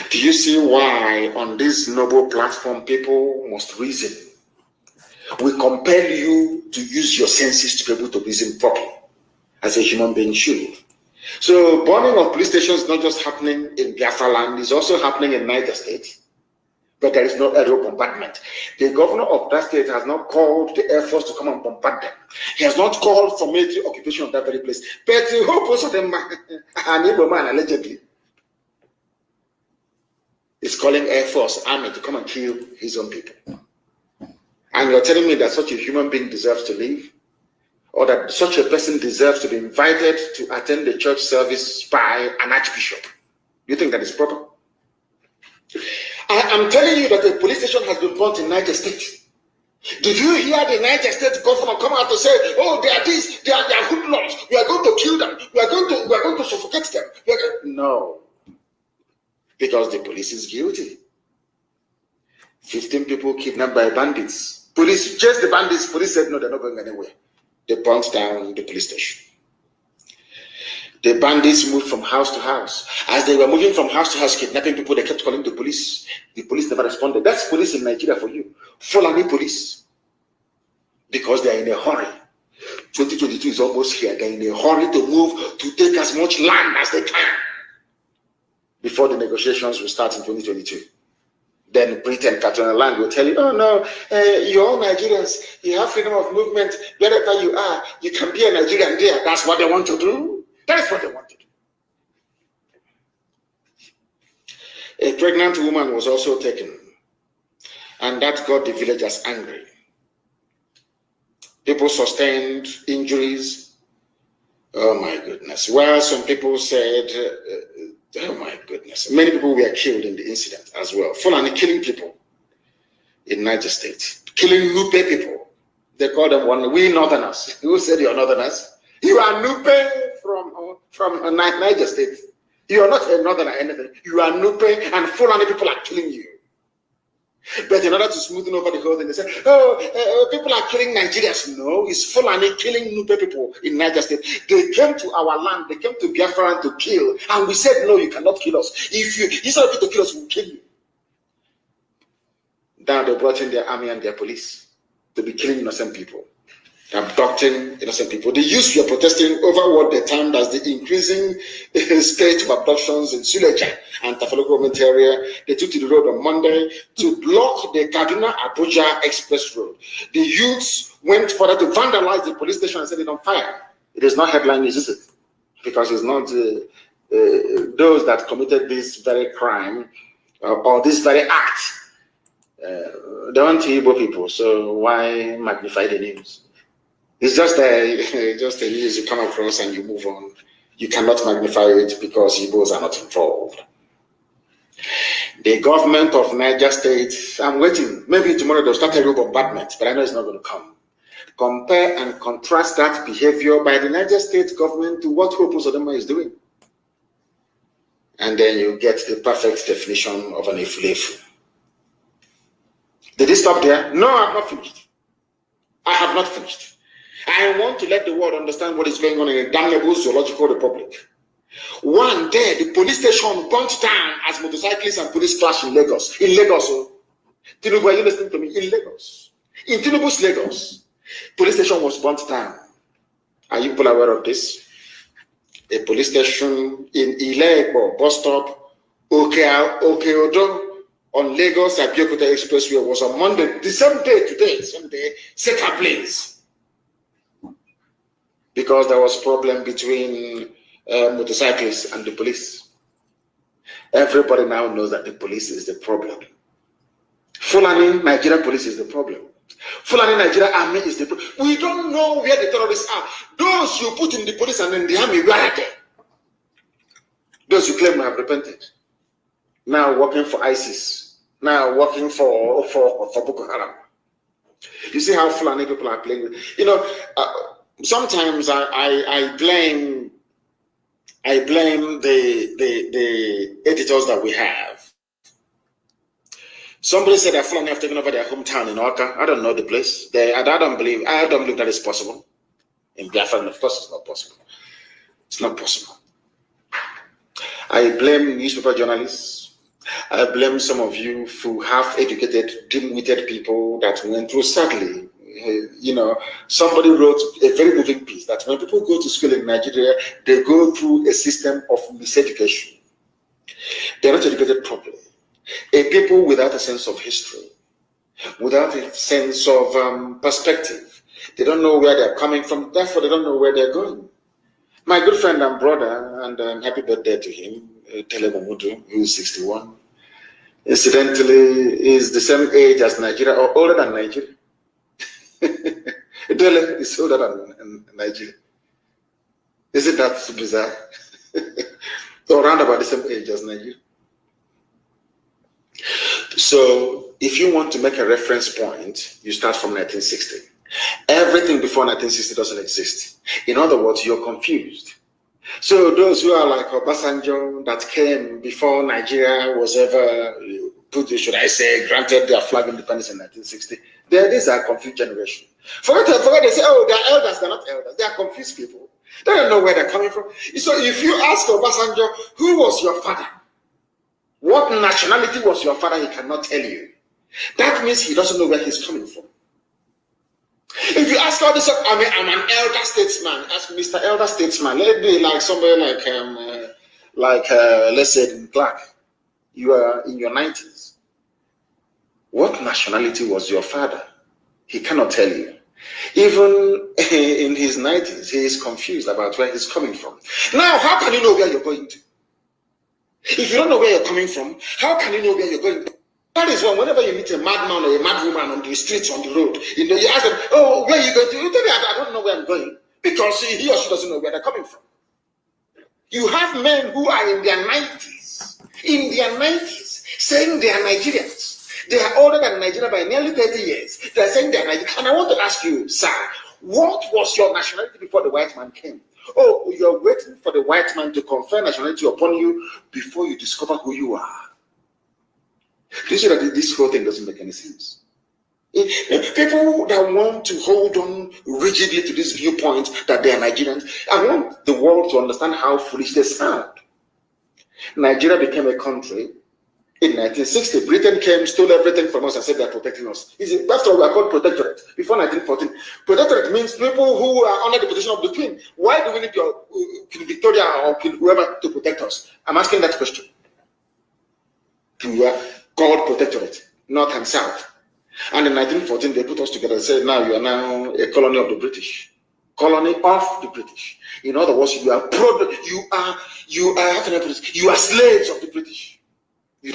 Do you see why on this noble platform people must reason? We compel you to use your senses to be able to reason properly as a human being should. So burning of police stations is not just happening in Biafra land, it's also happening in Niger State. But there is no aerial bombardment. The governor of that state has not called the Air Force to come and bombard them. He has not called for military occupation of that very place. But he hope also them an Igbo man allegedly is calling Air Force, Army to come and kill his own people. And you're telling me that such a human being deserves to live? Or that such a person deserves to be invited to attend the church service by an archbishop? You think that is proper? I am telling you that a police station has been burnt in Niger State. Did you hear the Niger State governor come out to say, oh, they are this, they are hoodlums, we are going to kill them, we are going to suffocate them? No. Because the police is guilty. 15 people kidnapped by bandits. Police chased the bandits. Police said, no, they're not going anywhere. They burnt down the police station. The bandits moved from house to house. As they were moving from house to house, kidnapping people, they kept calling the police. The police never responded. That's police in Nigeria for you. Fulani police. Because they are in a hurry. 2022 is almost here. They're in a hurry to move, to take as much land as they can before the negotiations will start in 2022. Then Britain, Catalonia land will tell you, oh no, you're all Nigerians. You have freedom of movement. Wherever you are, you can be a Nigerian there. That's what they want to do. That's what they want to do. A pregnant woman was also taken, and that got the villagers angry. People sustained injuries. Oh my goodness. Well, some people said, oh my goodness. Many people were killed in the incident as well. Fulani killing people in Niger State. Killing Nupe people. They call them we Northerners. Who said you're Northerners? You are Nupe from Niger State. You are not a Northerner or anything. You are Nupe, and Fulani people are killing you. But in order to smoothen over the whole thing, they say, people are killing Nigerians. No, it's Fulani killing Nupe people in Niger State. They came to our land, they came to Biafra to kill, and we said, no, you cannot kill us. Instead of you to kill us, we'll kill you. Now they brought in their army and their police to be killing innocent people, abducting innocent people. The youths were protesting over what they termed as the increasing state of abductions in Suleja and Tafalo government area. They took to the road on Monday to block the Kaduna-Abuja Express Road. The youths went further to vandalize the police station and set it on fire. It is not headline news, is it? Because it's not those that committed this very crime or this very act. They aren't Igbo people, so why magnify the news? It's just a news you come across and you move on. You cannot magnify it because Igbos are not involved. The government of Niger State, I'm waiting. Maybe tomorrow they'll start a real bombardment, but I know it's not going to come. Compare and contrast that behavior by the Niger State government to what Hope Uzodinma is doing. And then you get the perfect definition of an efulefu. Did it stop there? No, I have not finished. I have not finished. I want to let the world understand what is going on in a damnable zoological republic. One day, the police station burnt down as motorcyclists and police clash in Lagos. In Lagos, Tinubu, are you listening to me? In Lagos. In Tinubu's Lagos, police station was burnt down. Are you people aware of this? A police station in Ile-Igbo bus stop, Okeodo, on Lagos Abeokuta Expressway was on Monday, the same day, set ablaze. Because there was a problem between motorcyclists and the police. Everybody now knows that the police is the problem. Fulani Nigeria police is the problem. Fulani Nigeria army is the problem. We don't know where the terrorists are. Those you put in the police and in the army, where are they? Those you claim have repented. Now working for ISIS. Now working for Boko Haram. You see how Fulani people are playing with. Sometimes I blame the editors that we have. Somebody said that Fulani have taken over their hometown in Oka. I don't know the place. I don't believe that is possible. In Biafra, of course, it's not possible. It's not possible. I blame newspaper journalists. I blame some of you who half-educated, dim-witted people that went through, sadly. Somebody wrote a very moving piece that when people go to school in Nigeria, they go through a system of miseducation. They're not educated properly. A people without a sense of history, without a sense of perspective. They don't know where they're coming from, therefore they don't know where they're going. My good friend and brother, and happy birthday to him, Tele Momudu, who is 61, incidentally is the same age as Nigeria, or older than Nigeria. Dele is older than Nigeria. Isn't that bizarre? So around about the same age as Nigeria. So if you want to make a reference point, you start from 1960. Everything before 1960 doesn't exist. In other words, you're confused. So those who are like Obasanjo that came before Nigeria was ever granted their flag independence in 1960, these are confused generation. Forget they say, oh, they're elders, they're not elders. They are confused people. They don't know where they're coming from. So if you ask Obasanjo, who was your father? What nationality was your father? He cannot tell you. That means he doesn't know where he's coming from. If you ask all this, I'm an elder statesman. Ask Mr. Elder Statesman. Let me like somebody like let's say Clark. You are in your 90s. What nationality was your father? He cannot tell you. Even in his 90s, he is confused about where he's coming from. Now, how can you know where you're going to? If you don't know where you're coming from, how can you know where you're going to? That is why whenever you meet a madman or a mad woman on the streets, on the road, you ask them, oh, where are you going to? You tell me, I don't know where I'm going. Because he or she doesn't know where they're coming from. You have men who are in their 90s, saying they are Nigerians. They are older than Nigeria by nearly 30 years. They are saying they are Nigerians. And I want to ask you, sir, what was your nationality before the white man came? Oh, you're waiting for the white man to confer nationality upon you before you discover who you are. Do you see that this whole thing doesn't make any sense? People that want to hold on rigidly to this viewpoint that they are Nigerians, I want the world to understand how foolish they sound. Nigeria became a country in 1960. Britain came, stole everything from us and said they're protecting us. After all, we are called protectorate. Before 1914, protectorate means people who are under the position of the Queen. Why do we need your Queen Victoria or Queen whoever to protect us? I'm asking that question. We are called protectorate, North and South. And in 1914, they put us together and said, now you are now a colony of the British. Colony of the British. In other words, you are how can I put it? You are slaves of the British. You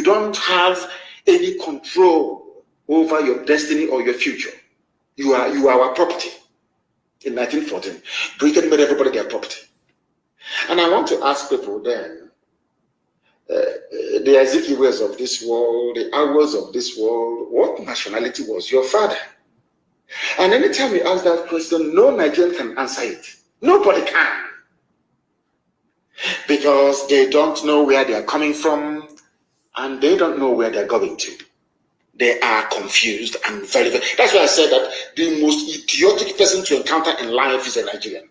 don't have any control over your destiny or your future. You are our property. In 1914, Britain made everybody their property. And I want to ask people then, the Ezekiels of this world, the hours of this world, what nationality was your father? And anytime you ask that question, no Nigerian can answer it. Nobody can. Because they don't know where they are coming from and they don't know where they're going to. They are confused and very, very. That's why I said that the most idiotic person to encounter in life is a Nigerian.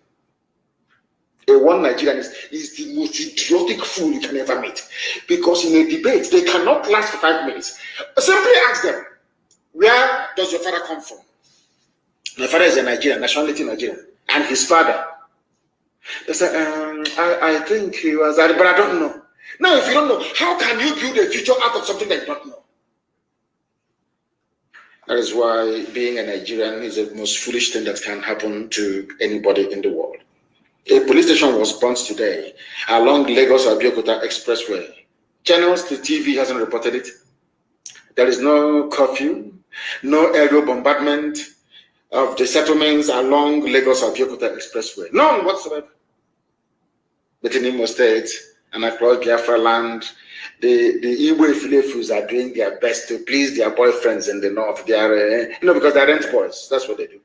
One Nigerian is the most idiotic fool you can ever meet. Because in a debate, they cannot last for 5 minutes. Simply ask them, where does your father come from? My father is a Nigerian, nationality Nigerian. And his father. They say, I think he was, but I don't know. Now, if you don't know, how can you build a future out of something that you don't know? That is why being a Nigerian is the most foolish thing that can happen to anybody in the world. A police station was burnt today along Lagos-Abeokuta Expressway. Channels to TV hasn't reported it. There is no curfew, no aerial bombardment of the settlements along Lagos-Abeokuta Expressway. None whatsoever. But in Imo State and across Biafra land, the Igbo Filefus are doing their best to please their boyfriends in the north. They are, because they're rent boys. That's what they do.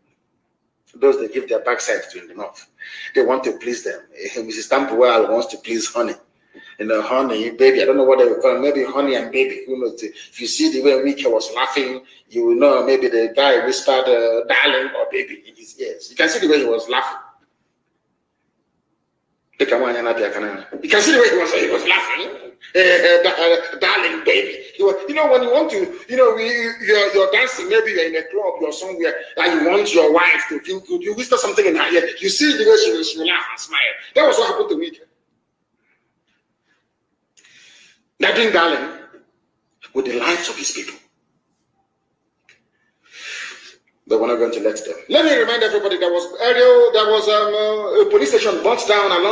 Those they give their backside to in the north. They want to please them. Mrs. Tampuwal wants to please honey. Honey, baby, I don't know what they would call it. Maybe honey and baby. Who knows? If you see the way Wike was laughing, you will know maybe the guy whispered darling or baby in his ears. You can see the way he was laughing. You can see the way he was laughing. Darling baby. When you want to, you're dancing, maybe you're in a club, you're somewhere, and you want your wife to feel good. You whisper something in her ear. You see the way she will laugh and smile. That was what happened to me. They're doing darling with the lives of his people. But we're not going to let them. Let me remind everybody there was a police station burnt down along